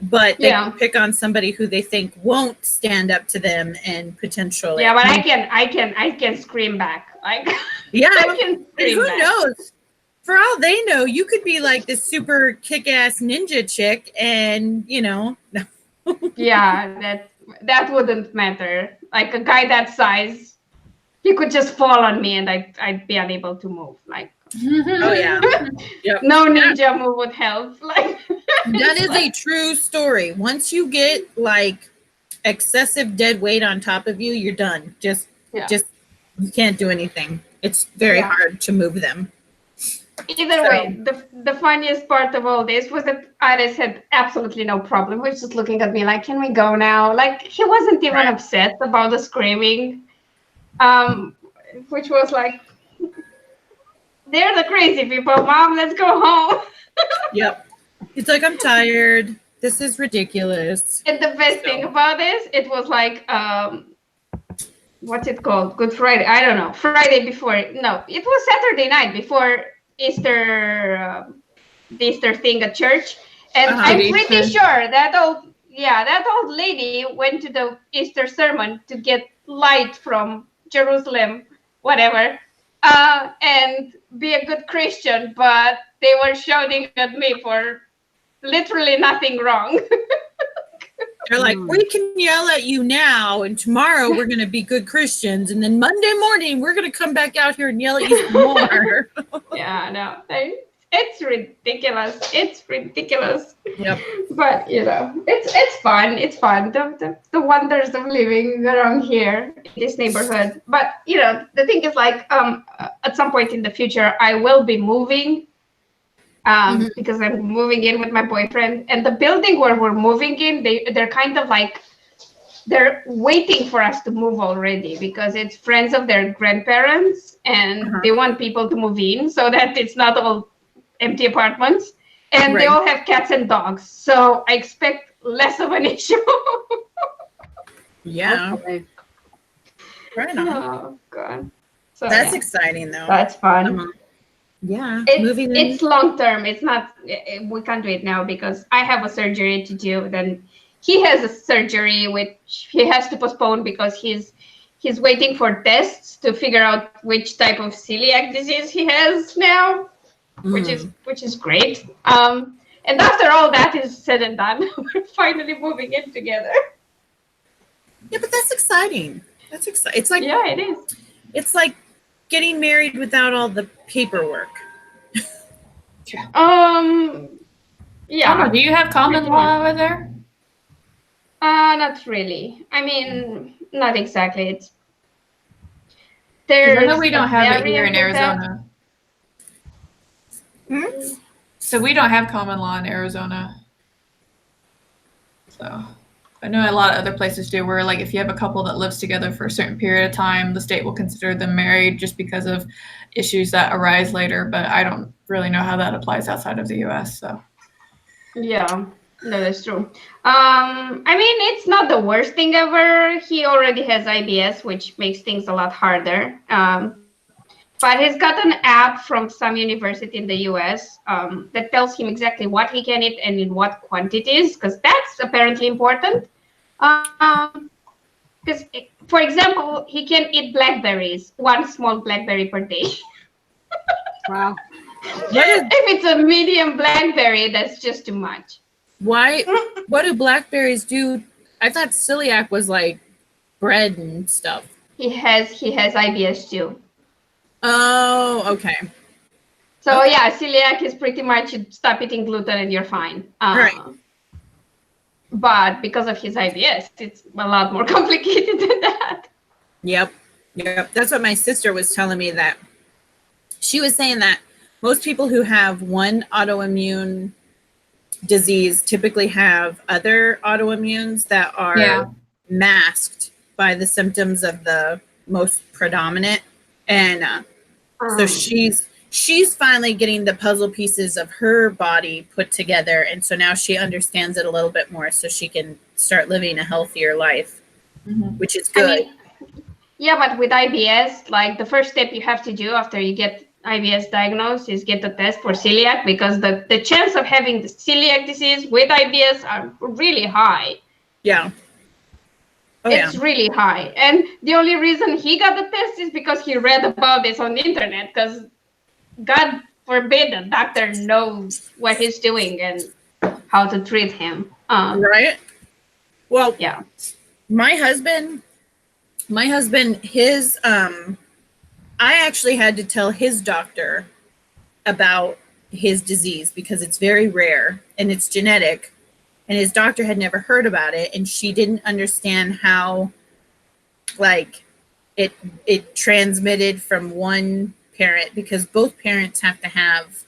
but they can pick on somebody who they think won't stand up to them and potentially. Yeah, but I can scream back. Like, yeah, I can scream who back. knows? For all they know, you could be like this super kick-ass ninja chick, and you know. Yeah, that wouldn't matter. Like a guy that size, he could just fall on me, and I'd be unable to move. Like, oh yeah, yep. No ninja move would help. Like, that is a true story. Once you get like excessive dead weight on top of you, you're done. Just you can't do anything. It's very hard to move them. Either way, the funniest part of all this was that Iris had absolutely no problem. He was just looking at me like, can we go now? Like, he wasn't even upset about the screaming, which was like, they're the crazy people, Mom, let's go home. Yep. It's like, I'm tired. This is ridiculous. And the best thing about this, it was like, what's it called? Good Friday. I don't know. Friday before. No, it was Saturday night before Easter, the Easter thing at church, and I'm pretty sure that old lady went to the Easter sermon to get light from Jerusalem, whatever, and be a good Christian. But they were shouting at me for literally nothing wrong. They're like, we can yell at you now, and tomorrow we're going to be good Christians, and then Monday morning we're going to come back out here and yell at you some more. Yeah, no, it's ridiculous. It's ridiculous. Yep. But it's fun. It's fun. The wonders of living around here in this neighborhood. But the thing is, like, at some point in the future, I will be moving. Because I'm moving in with my boyfriend, and the building where we're moving in, they're kind of like, they're waiting for us to move already because it's friends of their grandparents, and they want people to move in so that it's not all empty apartments, and they all have cats and dogs, so I expect less of an issue. Yeah. Okay. Right on. Oh God. So That's exciting, though. That's fun. Yeah. It's long term. It's not. We can't do it now because I have a surgery to do. Then he has a surgery which he has to postpone because he's waiting for tests to figure out which type of celiac disease he has now, which is great. And after all that is said and done, we're finally moving in together. Yeah, but that's exciting. That's exciting. It's like, yeah, it is. It's like getting married without all the paperwork. Yeah. Tamara, do you have common law over there? Not really. I mean, not exactly. It's 'Cause I know there's we don't a have it variant here in of that. Arizona. So we don't have common law in Arizona. So I know a lot of other places do, where like if you have a couple that lives together for a certain period of time, the state will consider them married just because of issues that arise later. But I don't really know how that applies outside of the U.S. So Yeah, no, that's true. I mean, it's not the worst thing ever. He already has IBS, which makes things a lot harder. But he's got an app from some university in the US that tells him exactly what he can eat and in what quantities, because that's apparently important. Because, for example, he can eat blackberries, one small blackberry per day. Wow. If it's a medium blackberry, that's just too much. Why? What do blackberries do? I thought celiac was like bread and stuff. He has IBS too. Oh, okay. So yeah, celiac is pretty much you stop eating gluten and you're fine. Right. But because of his IBS, it's a lot more complicated than that. Yep. That's what my sister was telling me, that she was saying that most people who have one autoimmune disease typically have other autoimmunes that are masked by the symptoms of the most predominant. And so she's finally getting the puzzle pieces of her body put together. And so now she understands it a little bit more, so she can start living a healthier life, which is good. I mean, yeah, but with IBS, like the first step you have to do after you get IBS diagnosed is get the test for celiac, because the chance of having the celiac disease with IBS are really high. Yeah. It's really high. And the only reason he got the test is because he read about this on the internet, because God forbid a doctor knows what he's doing and how to treat him. Right. Well, yeah. My husband, his, I actually had to tell his doctor about his disease because it's very rare and it's genetic, and his doctor had never heard about it, and she didn't understand how, like, it transmitted from one parent, because both parents have to have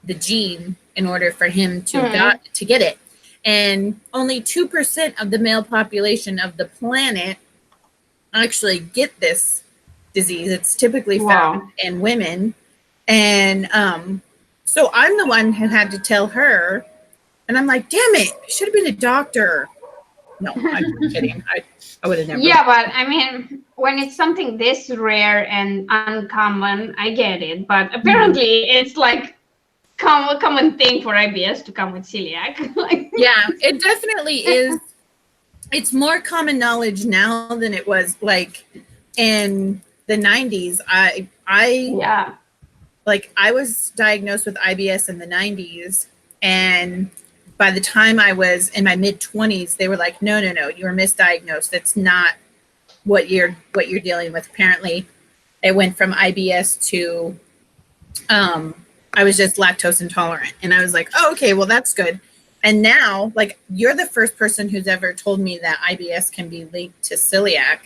the gene in order for him to get it. And only 2% of the male population of the planet actually get this disease. It's typically found in women. And so I'm the one who had to tell her, and I'm like, damn it, I should have been a doctor. No, I'm kidding. I would have never. Yeah, but I mean, when it's something this rare and uncommon, I get it. But apparently it's like a common thing for IBS to come with celiac. Yeah, it definitely is. It's more common knowledge now than it was like in the 90s. like I was diagnosed with IBS in the 90s, and by the time I was in my mid 20s, they were like, no, you were misdiagnosed. That's not what you're dealing with. Apparently, it went from IBS to I was just lactose intolerant, and I was like, oh, okay, well that's good. And now, like, you're the first person who's ever told me that IBS can be linked to celiac,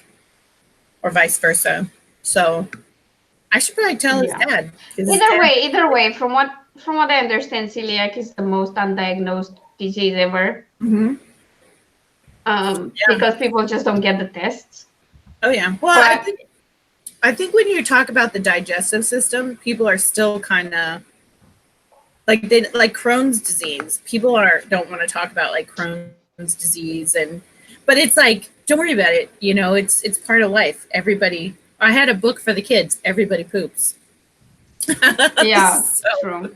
or vice versa. So I should probably tell his dad. Either way, from what I understand, celiac is the most undiagnosed disease ever. Mm-hmm. Because people just don't get the tests. Oh yeah. Well, I think when you talk about the digestive system, people are still kind of like Crohn's disease. People don't want to talk about like Crohn's disease, but it's like, don't worry about it. You know, it's part of life. Everybody. I had a book for the kids. Everybody poops. Yeah, so. True.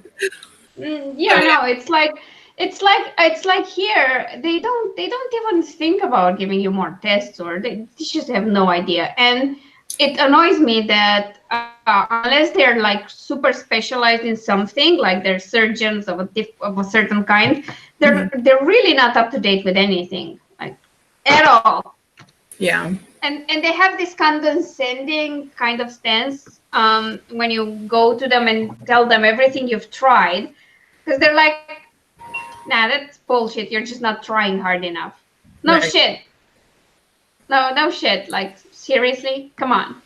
No, it's like here they don't even think about giving you more tests, or they just have no idea. And it annoys me that unless they're like super specialized in something, like they're surgeons of a certain kind, they're really not up to date with anything, like at all. Yeah. And they have this condescending kind of stance when you go to them and tell them everything you've tried, because they're like, nah, that's bullshit. You're just not trying hard enough. No Right. shit. No shit. Like, seriously? Come on.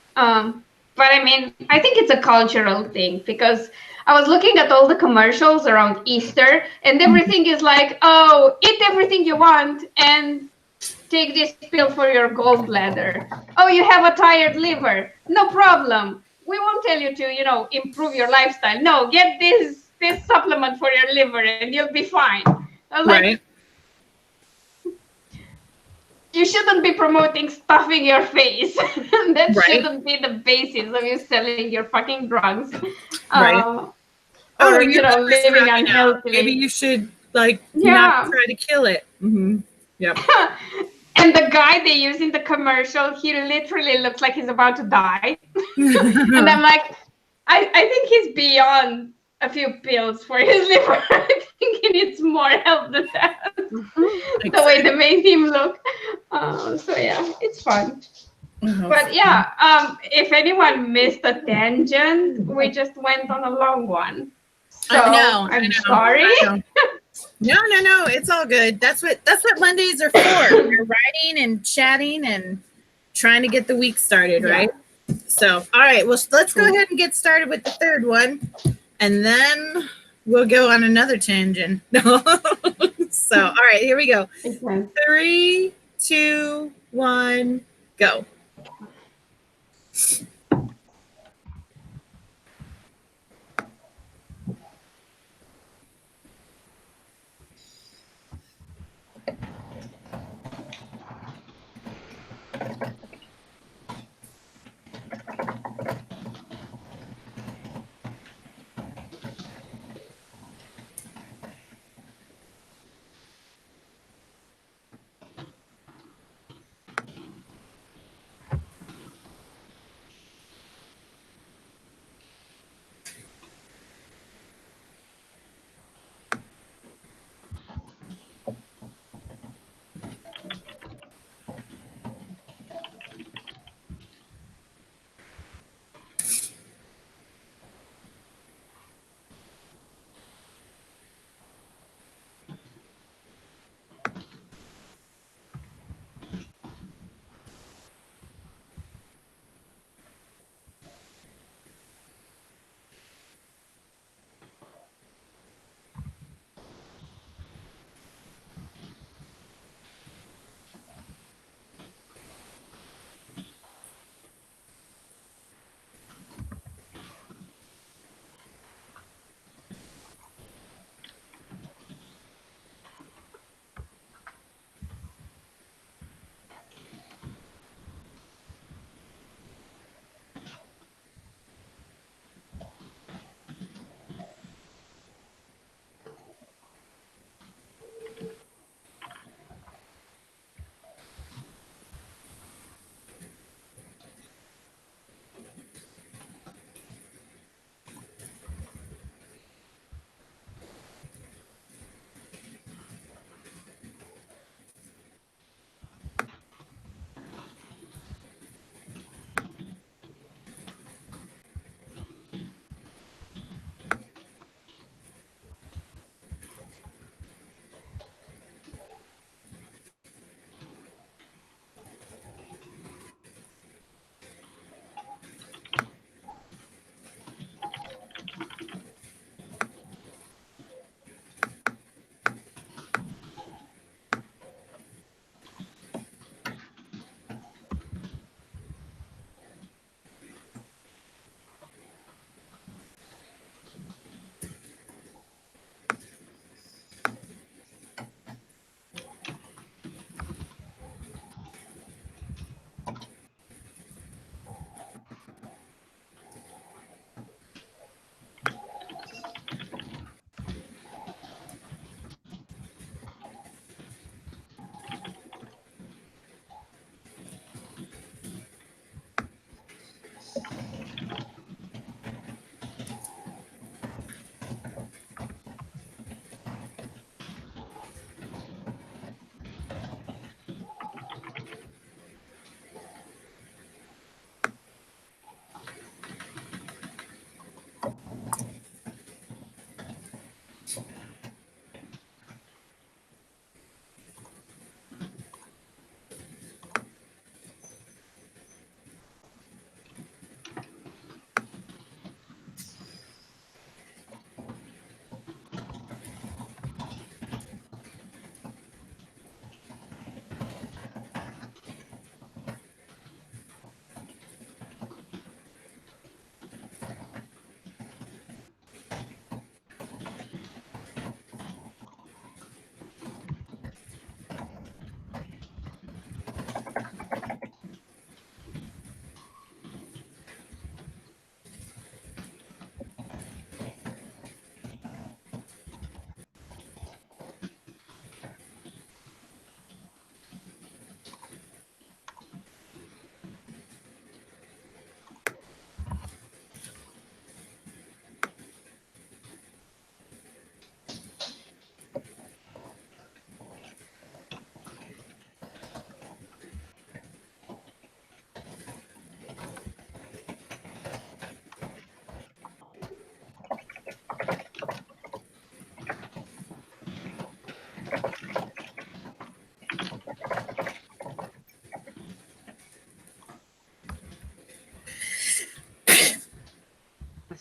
But I mean, I think it's a cultural thing, because I was looking at all the commercials around Easter, and everything is like, oh, eat everything you want and take this pill for your gallbladder. Oh, you have a tired liver. No problem. We won't tell you to, improve your lifestyle. No, get this supplement for your liver and you'll be fine. I was like, you shouldn't be promoting stuffing your face. That shouldn't be the basis of you selling your fucking drugs. Right. Or, living unhealthily. Maybe you should, not try to kill it. Mm-hmm. Yep. And the guy they use in the commercial, he literally looks like he's about to die. And I'm like, I think he's beyond a few pills for his liver. I think he needs more help than that. The way they made him look. So yeah, it's fun. But yeah, if anyone missed a tangent, we just went on a long one. So I'm sorry. No, it's all good. That's what Mondays are for. We're writing and chatting and trying to get the week started, right? So, all right, well, let's go ahead and get started with the third one, and then we'll go on another tangent. So, all right, here we go. 3, 2, 1, go.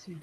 see.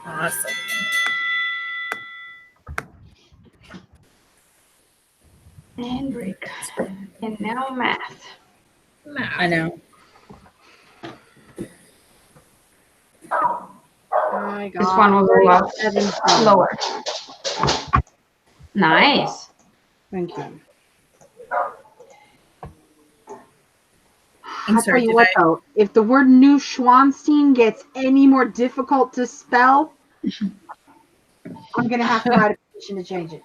Awesome. And break. And now math. I know. My God. This one was a lot slower. Nice. Thank you. I'm I'll sorry, tell you did what I- though, if the word Neuschwanstein gets any more difficult to spell, I'm gonna have to write a petition to change it.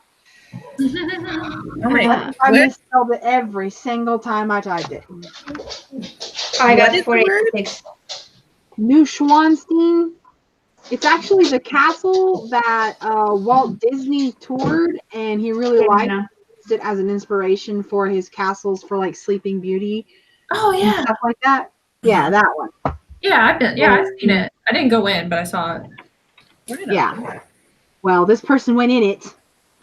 Oh my I God. misspelled it every single time I typed it. I What got is the word? 486. Neuschwanstein. It's actually the castle that Walt Disney toured, and he really liked it. Used it as an inspiration for his castles for like Sleeping Beauty Oh and yeah, stuff like that. Yeah, that one. yeah. I've seen it. I didn't go in, but I saw it. Right on. Yeah. Well, this person went in it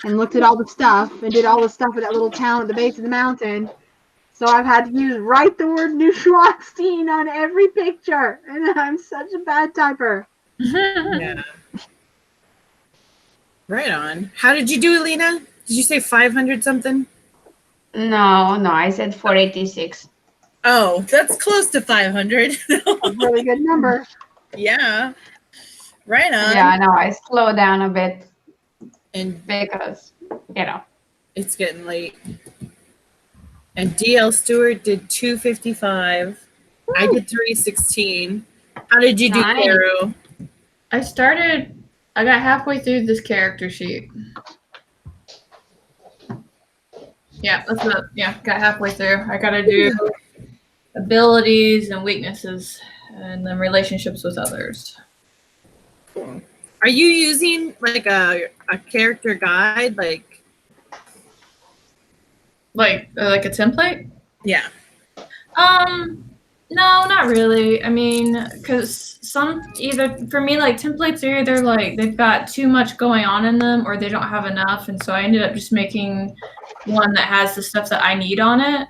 and looked at all the stuff and did all the stuff at that little town at the base of the mountain. So I've had to write the word Neuschwanstein on every picture, and I'm such a bad typer. Yeah. Right on. How did you do it, Lena? Did you say 500 something? No, I said 486. Oh, that's close to 500. A really good number. Yeah. Right on. Yeah, I know. I slowed down a bit And because, it's getting late. And DL Stewart did 255. I did 316. How did you do, Nice. Caro? I got halfway through this character sheet. Yeah, got halfway through. I gotta do abilities and weaknesses and then relationships with others. Cool. Are you using like a character guide? Like a template? Yeah. No, not really. I mean, because some either for me, like templates are either like they've got too much going on in them or they don't have enough. And so I ended up just making one that has the stuff that I need on it.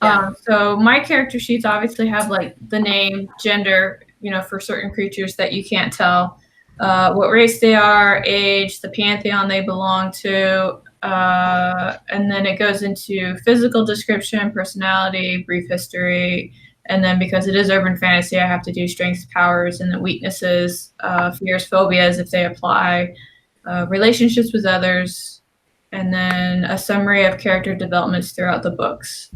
Yeah. So my character sheets obviously have like the name, gender, for certain creatures that you can't tell, what race they are, age, the pantheon they belong to, and then it goes into physical description, personality, brief history, and then because it is urban fantasy, I have to do strengths, powers, and the weaknesses, fears, phobias if they apply, relationships with others, and then a summary of character developments throughout the books.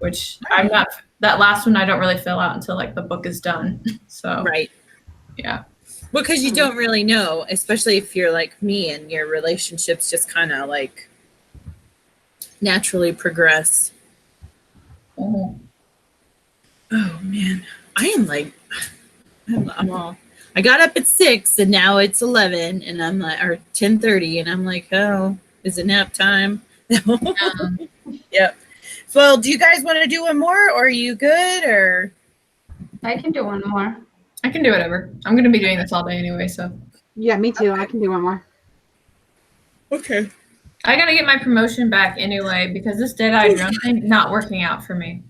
Which I'm not, that last one I don't really fill out until like the book is done. So, Right. Yeah. Well, because you don't really know, especially if you're like me and your relationships just kind of like naturally progress. Mhm. Oh man, I am like, I'm all. I got up at 6 and now it's 11 and I'm like, or 10:30 and I'm like, oh, is it nap time? Yep. Well, do you guys want to do one more, or are you good, or? I can do one more. I can do whatever. I'm going to be doing this all day anyway, so. Yeah, me too. I can do one more. Okay. I got to get my promotion back anyway because this Dead-Eye Drone thing not working out for me.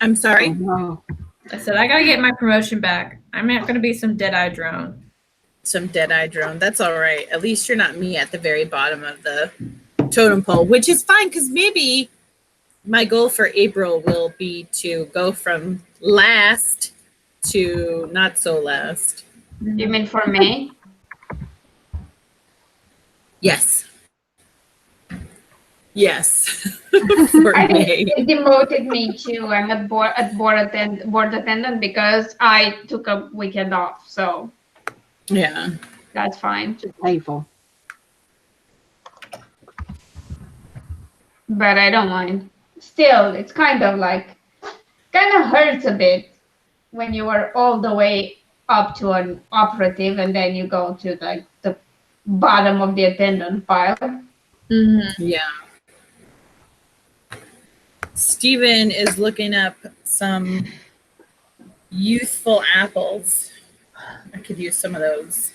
I'm sorry? Oh, no. I said I got to get my promotion back. I'm not going to be some Dead-Eye Drone. Some Dead-Eye Drone. That's all right. At least you're not me at the very bottom of the totem pole, which is fine because maybe my goal for April will be to go from last to not so last. You mean for May? Yes. Yes. For I May. think they demoted me too. I'm at board attendant because I took a weekend off. So Yeah. that's fine. Just painful. But I don't mind. Still, it's kind of hurts a bit when you are all the way up to an operative and then you go to like the bottom of the attendant file. Mm-hmm. Yeah. Steven is looking up some youthful apples. I could use some of those.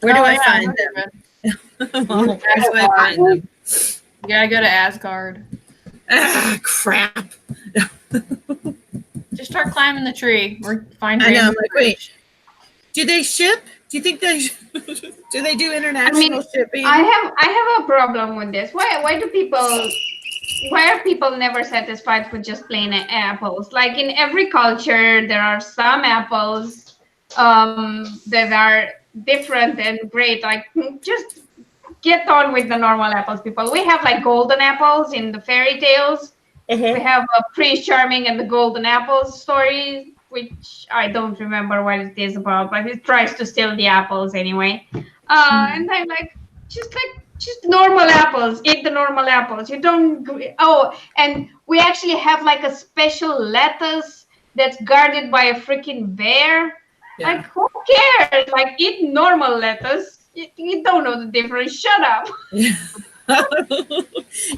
Where do I find them? Well, where do I find them? You gotta go to Asgard. Ah, crap. Just start climbing the tree. Or find. I know. I'm like, wait. Do they ship? Do you think they? Do they do international shipping? I have a problem with this. Why are people never satisfied with just plain apples? Like in every culture, there are some apples that are different and great. Like just get on with the normal apples, people. We have like golden apples in the fairy tales. Uh-huh. We have a Prince Charming and the Golden Apples story, which I don't remember what it is about, but it tries to steal the apples anyway. And I'm like, just normal apples. Eat the normal apples. You don't. Oh, and we actually have like a special lettuce that's guarded by a freaking bear. Yeah. Like, who cares? Like, eat normal lettuce. You don't know the difference. Shut up.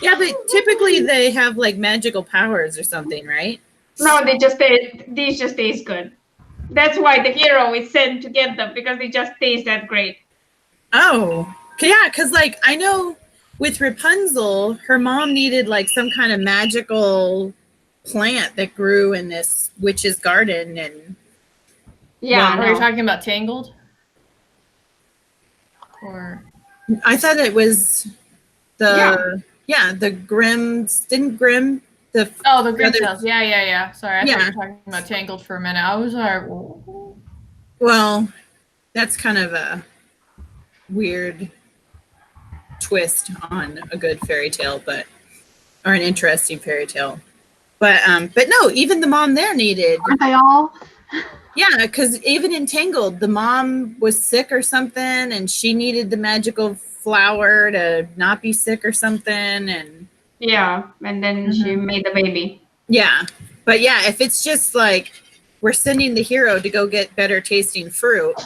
Yeah, but typically they have like magical powers or something, right? No, these just taste good. That's why the hero is sent to get them, because they just taste that great. Oh, yeah, because like I know with Rapunzel, her mom needed like some kind of magical plant that grew in this witch's garden, and Yeah, Are you talking about Tangled? Or I thought it was the the Grimms. Didn't Grimm the the Grimm other- Tales. Yeah. Sorry, I thought you Yeah. were talking about Tangled for a minute. I was like, Well, that's kind of a weird twist on a good fairy tale, or an interesting fairy tale. But no, even the mom there needed. Aren't they all? Yeah, because even in Tangled, the mom was sick or something, and she needed the magical flower to not be sick or something, and and then she made the baby. yeah. But yeah, if it's just like we're sending the hero to go get better tasting fruit,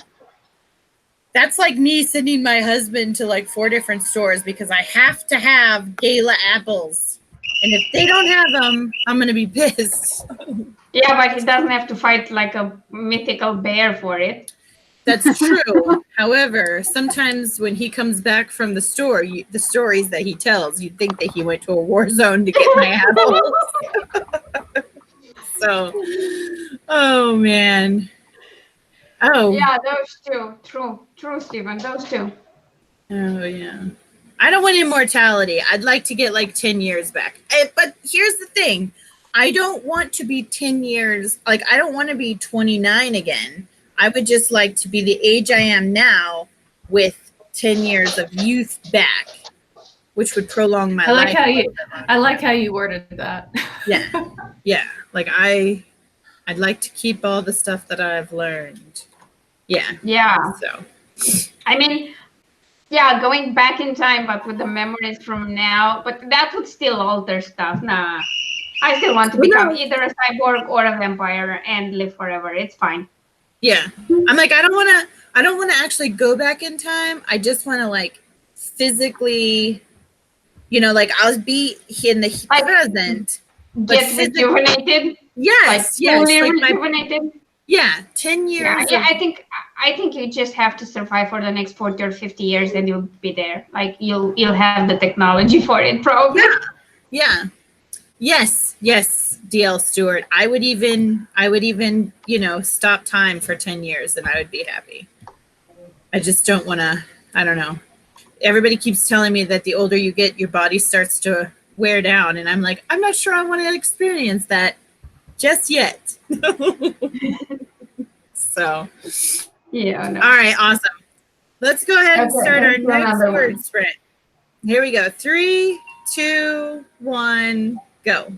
that's like me sending my husband to like 4 different stores because I have to have Gala apples, and if they don't have them, I'm gonna be pissed. Yeah, but he doesn't have to fight like a mythical bear for it. That's true. However, sometimes when he comes back from the store, the stories that he tells, you'd think that he went to a war zone to get my apples. So, oh man. Oh. Yeah, those two. True, Stephen. Those two. Oh yeah. I don't want immortality. I'd like to get like 10 years back. But here's the thing. I don't want to be 10 years. Like, I don't want to be 29 again. I would just like to be the age I am now with 10 years of youth back, which would prolong my life. I like how you worded that. Yeah. Yeah. Like I'd like to keep all the stuff that I've learned. Yeah. Yeah. So, I mean, yeah, going back in time, but with the memories from now. But that would still alter stuff. Nah. I still want to become either a cyborg or a vampire and live forever. It's fine. yeah. I'm like, I don't want to actually go back in time. I just want to like physically, like I'll be in the present. Get rejuvenated. Yes. Like fully Like rejuvenated. 10 years. Yeah, I think you just have to survive for the next 40 or 50 years and you'll be there. Like you'll have the technology for it probably. Yeah. Yes, DL Stewart. I would even, stop time for 10 years and I would be happy. I just don't want to, I don't know. Everybody keeps telling me that the older you get, your body starts to wear down. And I'm like, I'm not sure I want to experience that just yet. So, yeah. No. All right, awesome. Let's go ahead and start our next word sprint. Here we go. 3, 2, 1, go.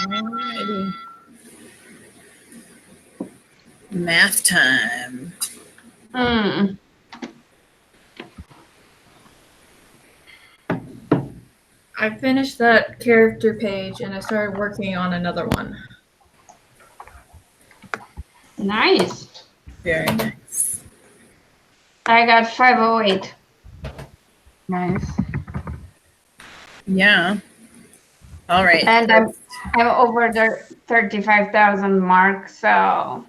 Alrighty. Math time. I finished that character page and I started working on another one. Nice. Very nice. I got 508. Nice. Yeah. All right. And I'm over the 35,000 mark, so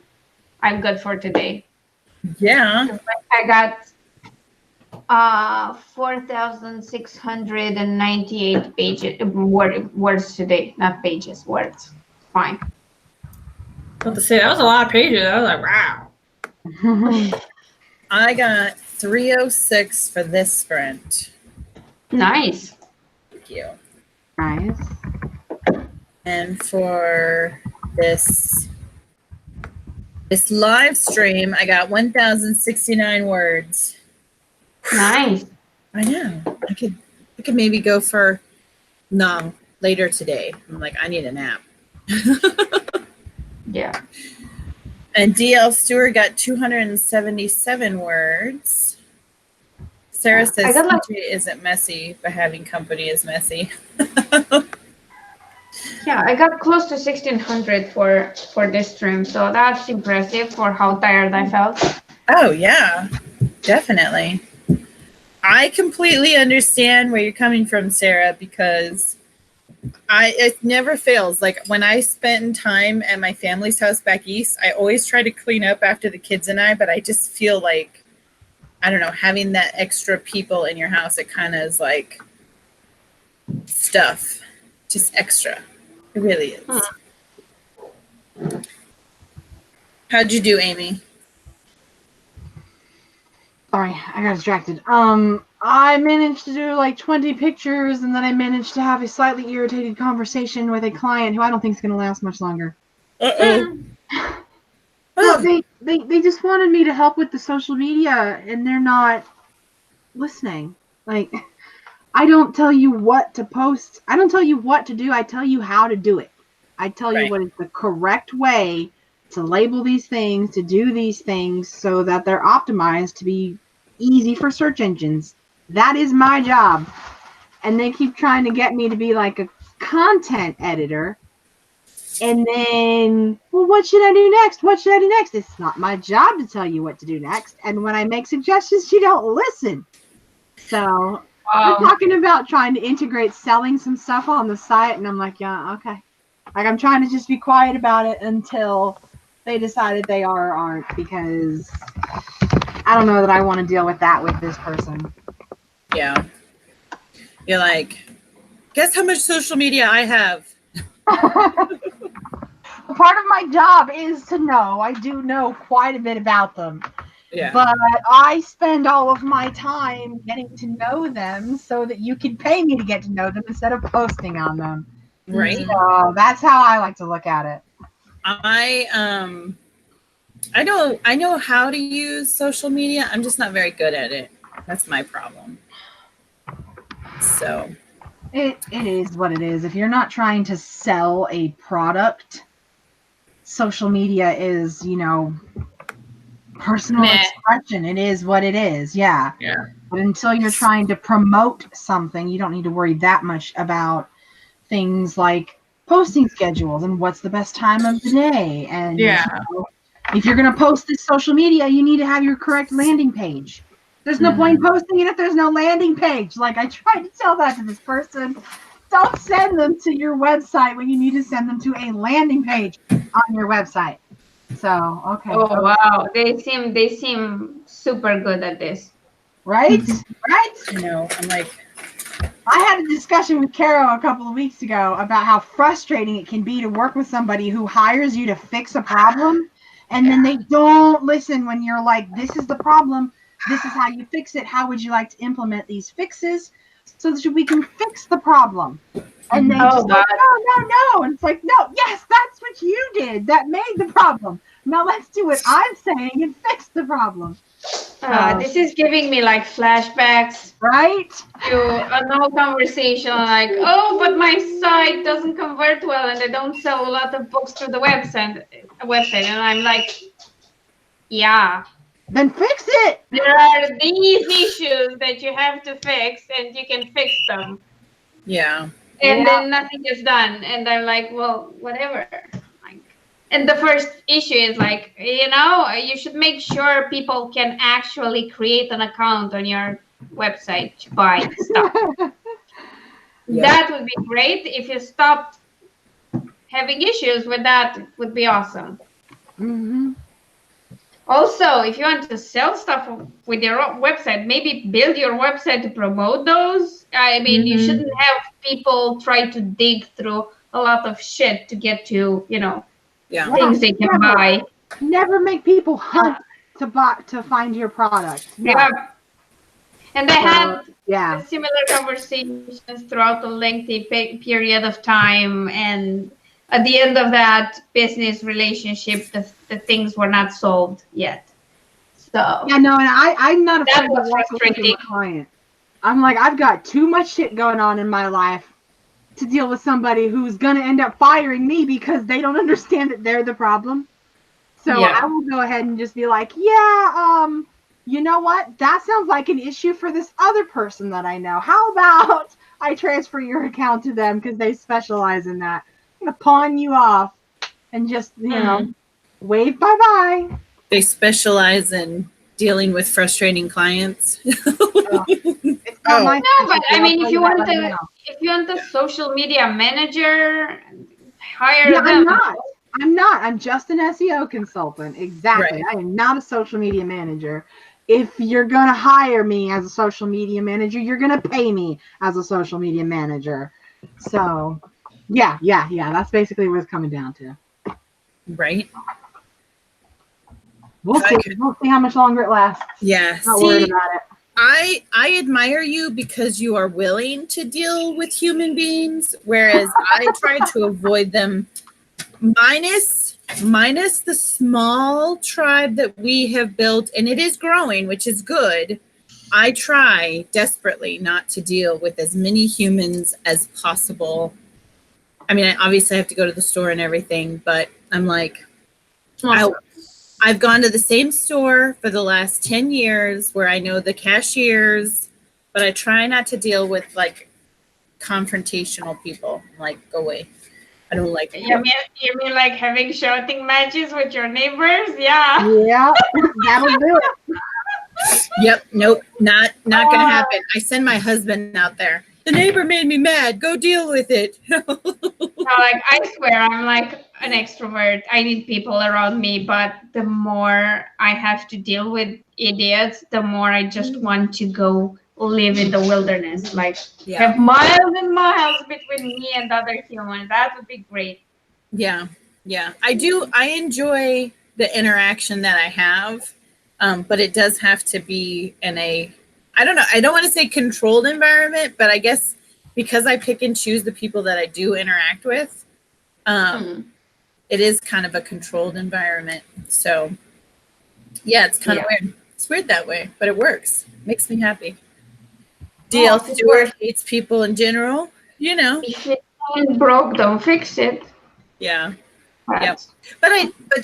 I'm good for today. Yeah. I got 4,698 pages words today, not pages, words. Fine. What to say? That was a lot of pages. I was like, wow. I got 306 for this sprint. Nice. Thank you. Nice. And for this live stream, I got 1,069 words. Nice. I know. I could maybe go for later today. I'm like, I need a nap. Yeah. And DL Stewart got 277 words. Sarah says I got like- CJ isn't messy, but having company is messy. Yeah, I got close to 1,600 for this stream, so that's impressive for how tired I felt. Oh yeah, definitely. I completely understand where you're coming from, Sarah, because it never fails. Like when I spend time at my family's house back east, I always try to clean up after the kids and I, but I just feel like, I don't know, having that extra people in your house, it kind of is like stuff, just extra. It really is. How'd you do, Amy? Sorry, I got distracted. I managed to do like 20 pictures, and then I managed to have a slightly irritated conversation with a client who I don't think is going to last much longer. Uh-oh. Well, they just wanted me to help with the social media, and they're not listening. Like, I don't tell you what to post. I don't tell you what to do. I tell you how to do it. I tell you what is the correct way to label these things, to do these things so that they're optimized to be easy for search engines. That is my job. And they keep trying to get me to be like a content editor. And then, well, what should I do next? What should I do next? It's not my job to tell you what to do next. And when I make suggestions, you don't listen. So we're talking about trying to integrate selling some stuff on the site. And I'm like, yeah, okay. Like, I'm trying to just be quiet about it until they decided they are or aren't, because I don't know that I want to deal with that with this person. Yeah. You're like, guess how much social media I have? Part of my job is to know. I do know quite a bit about them. Yeah. But I spend all of my time getting to know them so that you can pay me to get to know them instead of posting on them. Right. So that's how I like to look at it. I know how to use social media. I'm just not very good at it. That's my problem. So It is what it is. If you're not trying to sell a product, social media is, personal expression. It is what it is. Yeah. Yeah. But until you're trying to promote something, you don't need to worry that much about things like posting schedules and what's the best time of the day. And if you're going to post this social media, you need to have your correct landing page. There's no point in posting it if there's no landing page. Like, I tried to tell that to this person. Don't send them to your website when you need to send them to a landing page on your website. So, okay. Oh, wow. They seem super good at this. Right? Right? I'm like, I had a discussion with Caro a couple of weeks ago about how frustrating it can be to work with somebody who hires you to fix a problem, and then they don't listen when you're like, this is the problem. This is how you fix it. How would you like to implement these fixes so that we can fix the problem? And they just like, no. And it's like, no, yes, that's what you did. That made the problem. Now let's do what I'm saying and fix the problem. This is giving me like flashbacks Right? to an old conversation like, oh, but my site doesn't convert well and I don't sell a lot of books through the website. And I'm like, yeah, Then fix it. there are these issues that you have to fix and you can fix them. Yeah. And Yeah. then nothing is done. And I'm like, well, whatever. Like, and the first issue is like, you should make sure people can actually create an account on your website to buy stuff. Yeah. That would be great. If you stopped having issues with that, it would be awesome. Mm-hmm. Also, if you want to sell stuff with your own website, maybe build your website to promote those. I mean, you shouldn't have people try to dig through a lot of shit to get to, Yeah. things they can buy. Never make people hunt to find your product. No. Yeah. And I had Yeah. similar conversations throughout a lengthy period of time, and at the end of that business relationship, the things were not solved yet. So Yeah, no, and I'm not That afraid was to work with a frustrating. client. I'm like, I've got too much shit going on in my life to deal with somebody who's gonna end up firing me because they don't understand that they're the problem. So Yeah. I will go ahead and just be like, yeah, you know what? That sounds like an issue for this other person that I know. How about I transfer your account to them because they specialize in that? I'm gonna pawn you off and just, wave bye-bye. They specialize in dealing with frustrating clients. It's not my no, but I specialty, mean, I'll if you tell that want right to, now. if you want a social media manager, hire Yeah, them. I'm not. I'm just an SEO consultant. Exactly. Right. I am not a social media manager. If you're going to hire me as a social media manager, you're going to pay me as a social media manager. So, yeah. That's basically what it's coming down to. Right. We'll see. Okay. We'll see how much longer it lasts. Yeah. Not worried See, about it. I admire you because you are willing to deal with human beings, whereas I try to avoid them. Minus the small tribe that we have built, and it is growing, which is good. I try desperately not to deal with as many humans as possible. I mean, I obviously have to go to the store and everything, but I'm like, I've gone to the same store for the last 10 years where I know the cashiers, but I try not to deal with like confrontational people. I'm like, go away. I don't like it. You mean like having shouting matches with your neighbors? Yeah. Yeah, that'll do it. Yep. Nope. Not gonna happen. I send my husband out there. The neighbor made me mad. Go deal with it. No, like I swear, I'm like an extrovert. I need people around me, but the more I have to deal with idiots, the more I just want to go live in the wilderness. Like have miles and miles between me and other humans. That would be great. Yeah. I enjoy the interaction that I have, but it does have to be in a, I don't know, I don't want to say controlled environment, but I guess because I pick and choose the people that I do interact with, it is kind of a controlled environment. So yeah, it's kind of weird. It's weird that way, but it works. Makes me happy. DL Stewart hates people in general, If it ain't broke, don't fix it. Yeah. But Yep. But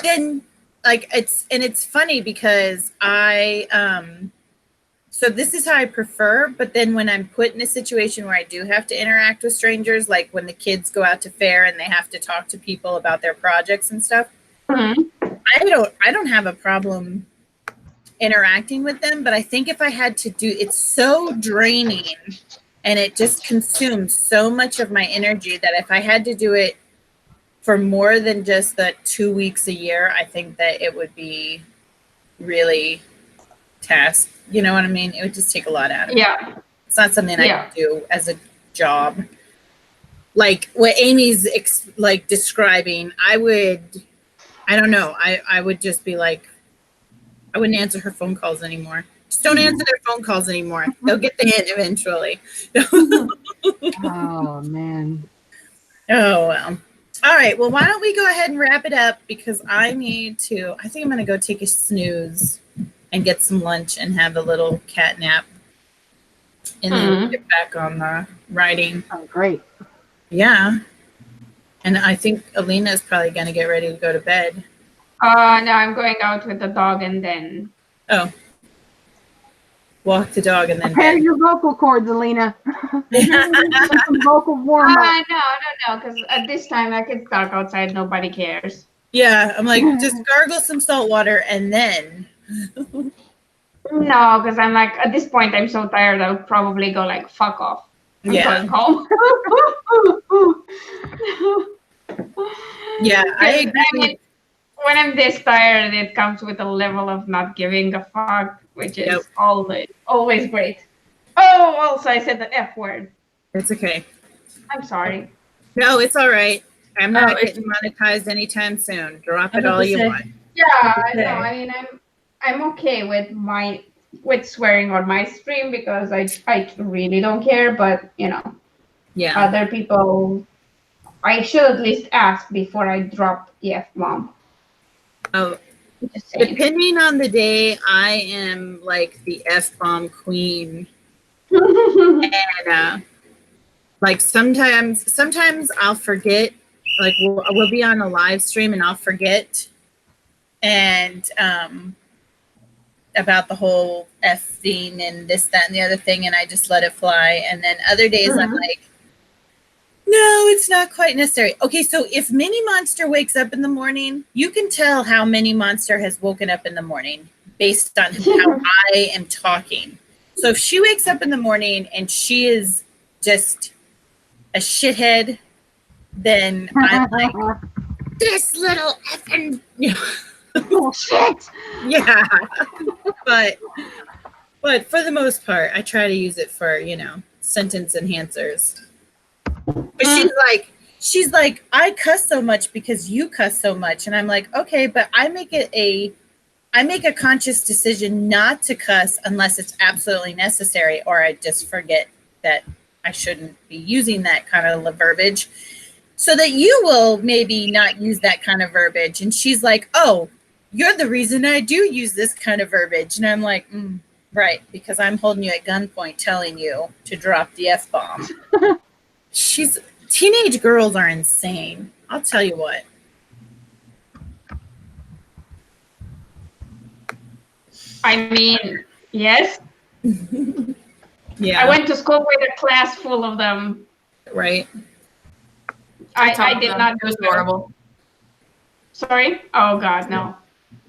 then like it's funny because so this is how I prefer, but then when I'm put in a situation where I do have to interact with strangers, like when the kids go out to fair and they have to talk to people about their projects and stuff, I don't have a problem interacting with them, but I think if I had to it's so draining and it just consumes so much of my energy that if I had to do it for more than just the 2 weeks a year, I think that it would be really task. You know what I mean? It would just take a lot out of me. yeah. It's not something I can do as a job. Like what Amy's describing, I don't know. I would just be like, I wouldn't answer her phone calls anymore. Just don't answer their phone calls anymore. They'll get the hint eventually. Oh, man. Oh, well. All right. Well, why don't we go ahead and wrap it up because I think I'm going to go take a snooze and get some lunch and have a little cat nap. And then get back on the writing. Oh, great. Yeah. And I think Alina is probably going to get ready to go to bed. No, I'm going out with the dog and then. Oh. Walk the dog and then Prepare bed. your vocal cords, Alina. Some vocal warm up. No, because at this time, like, it's dark outside, nobody cares. Yeah, I'm like, just gargle some salt water and then. No, because I'm like, at this point, I'm so tired, I'll probably go like, fuck off. I'm going home. Yeah, I agree. I mean, when I'm this tired, it comes with a level of not giving a fuck, which is always great. Oh, also, I said the F word. It's okay. I'm sorry. No, it's all right. I'm not getting monetized anytime soon. Drop it all you want. Yeah, I know. I mean, I'm okay with swearing on my stream because I really don't care. But you know, other people, I should at least ask before I drop the F-bomb. Oh, depending on the day, I am like the F-bomb queen. And like sometimes I'll forget. Like we'll be on a live stream and I'll forget, and about the whole F-ing and this, that, and the other thing, and I just let it fly. And then other days I'm like, no, it's not quite necessary. Okay, so if Mini Monster wakes up in the morning, you can tell how Mini Monster has woken up in the morning based on how I am talking. So if she wakes up in the morning and she is just a shithead, then I'm like, this little effing bullshit. Yeah. But for the most part, I try to use it for, sentence enhancers. But she's like, I cuss so much because you cuss so much. And I'm like, okay, but I make a conscious decision not to cuss unless it's absolutely necessary, or I just forget that I shouldn't be using that kind of verbiage, so that you will maybe not use that kind of verbiage. And she's like, oh, you're the reason I do use this kind of verbiage. And I'm like, right, because I'm holding you at gunpoint telling you to drop the F-bomb. Teenage girls are insane. I'll tell you what. I mean, yes. Yeah. I went to school with a class full of them. Right. I did not. It was horrible. Sorry? Oh, God, no.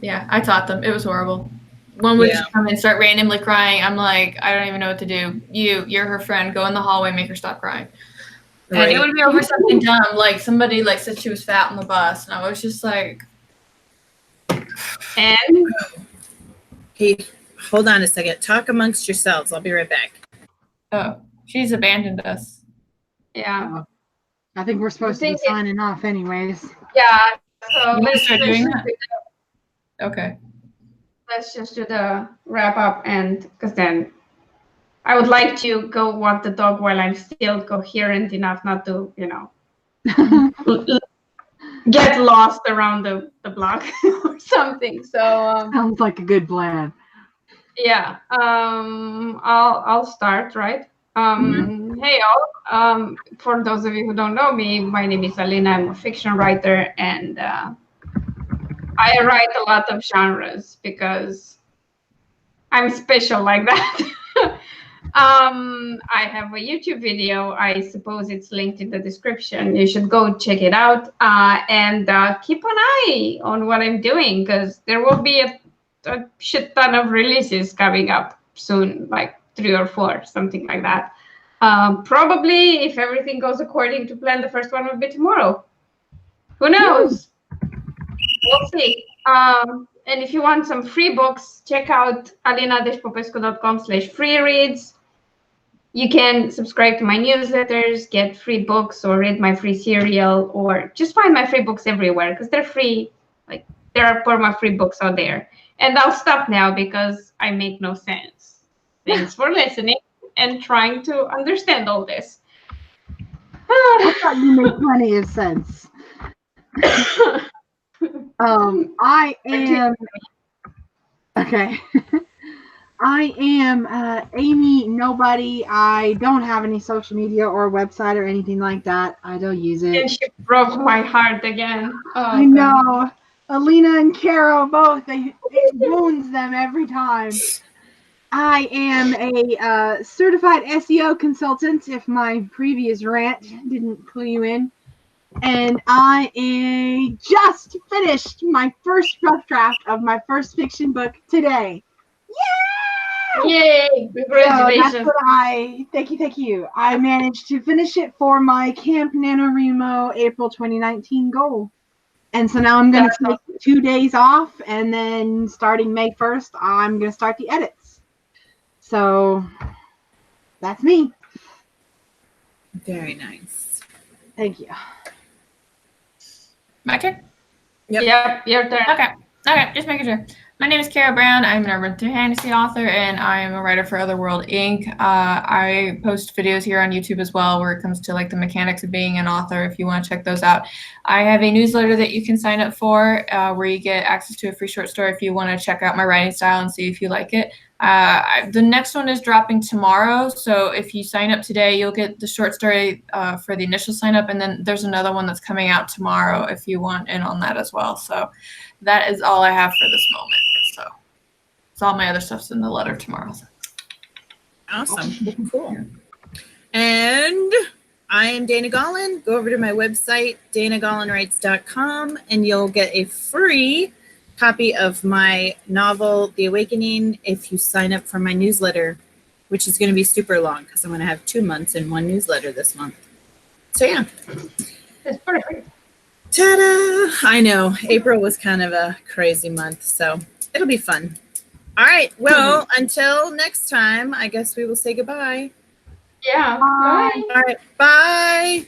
Yeah, I taught them. It was horrible. One would just come and start randomly crying. I'm like, I don't even know what to do. You're her friend. Go in the hallway, make her stop crying. Right. And it would be over something dumb, like somebody said she was fat on the bus, and I was just like, and hey, hold on a second. Talk amongst yourselves. I'll be right back. Oh, she's abandoned us. Yeah. I think we're supposed to be signing off anyways. Yeah. So let's start doing that. Okay. Let's just do the wrap up, and because then I would like to go walk the dog while I'm still coherent enough not to, get lost around the block or something. So sounds like a good plan. Yeah. I'll start, right? Hey all. For those of you who don't know me, my name is Alina. I'm a fiction writer, and I write a lot of genres because I'm special like that. I have a YouTube video. I suppose it's linked in the description. You should go check it out, and keep an eye on what I'm doing, because there will be a shit ton of releases coming up soon, like 3 or 4, something like that. Probably, if everything goes according to plan, the first one will be tomorrow. Who knows? We'll see. And if you want some free books, check out alina-popescu.com/free reads. You can subscribe to my newsletters, get free books, or read my free serial, or just find my free books everywhere because they're free. Like, there are perma free books out there. And I'll stop now because I make no sense. Thanks for listening and trying to understand all this. I thought you made plenty of sense. I am Okay. I am Amy Nobody. I don't have any social media or website or anything like that. I don't use it. And she broke my heart again. Oh, I know. Alina and Carol both. It wounds them every time. I am a certified SEO consultant, if my previous rant didn't clue you in. And I just finished my first rough draft of my first fiction book today. Yeah! Yay! Congratulations. So that's what thank you. I managed to finish it for my Camp NaNoWriMo April 2019 goal. And so now I'm going to take 2 days off, and then starting May 1st, I'm going to start the edits. So that's me. Very nice. Thank you. My turn? Yep, your turn. Okay, just making sure. My name is Kara Brown. I'm an urban fantasy author, and I am a writer for Otherworld Inc. I post videos here on YouTube as well, where it comes to like the mechanics of being an author. If you want to check those out, I have a newsletter that you can sign up for, where you get access to a free short story if you want to check out my writing style and see if you like it. The next one is dropping tomorrow, so if you sign up today, you'll get the short story for the initial sign up, and then there's another one that's coming out tomorrow if you want in on that as well. So that is all I have for this moment. So all my other stuff's in the letter tomorrow. Awesome. Cool. And I am Dana Gaulin. Go over to my website, danagaulinwrites.com, and you'll get a free copy of my novel, The Awakening, if you sign up for my newsletter, which is going to be super long because I'm going to have 2 months in one newsletter this month. So yeah. That's perfect. Ta-da! I know. April was kind of a crazy month, so it'll be fun. All right. Well, until next time, I guess we will say goodbye. Yeah. Bye. Bye. All right. Bye.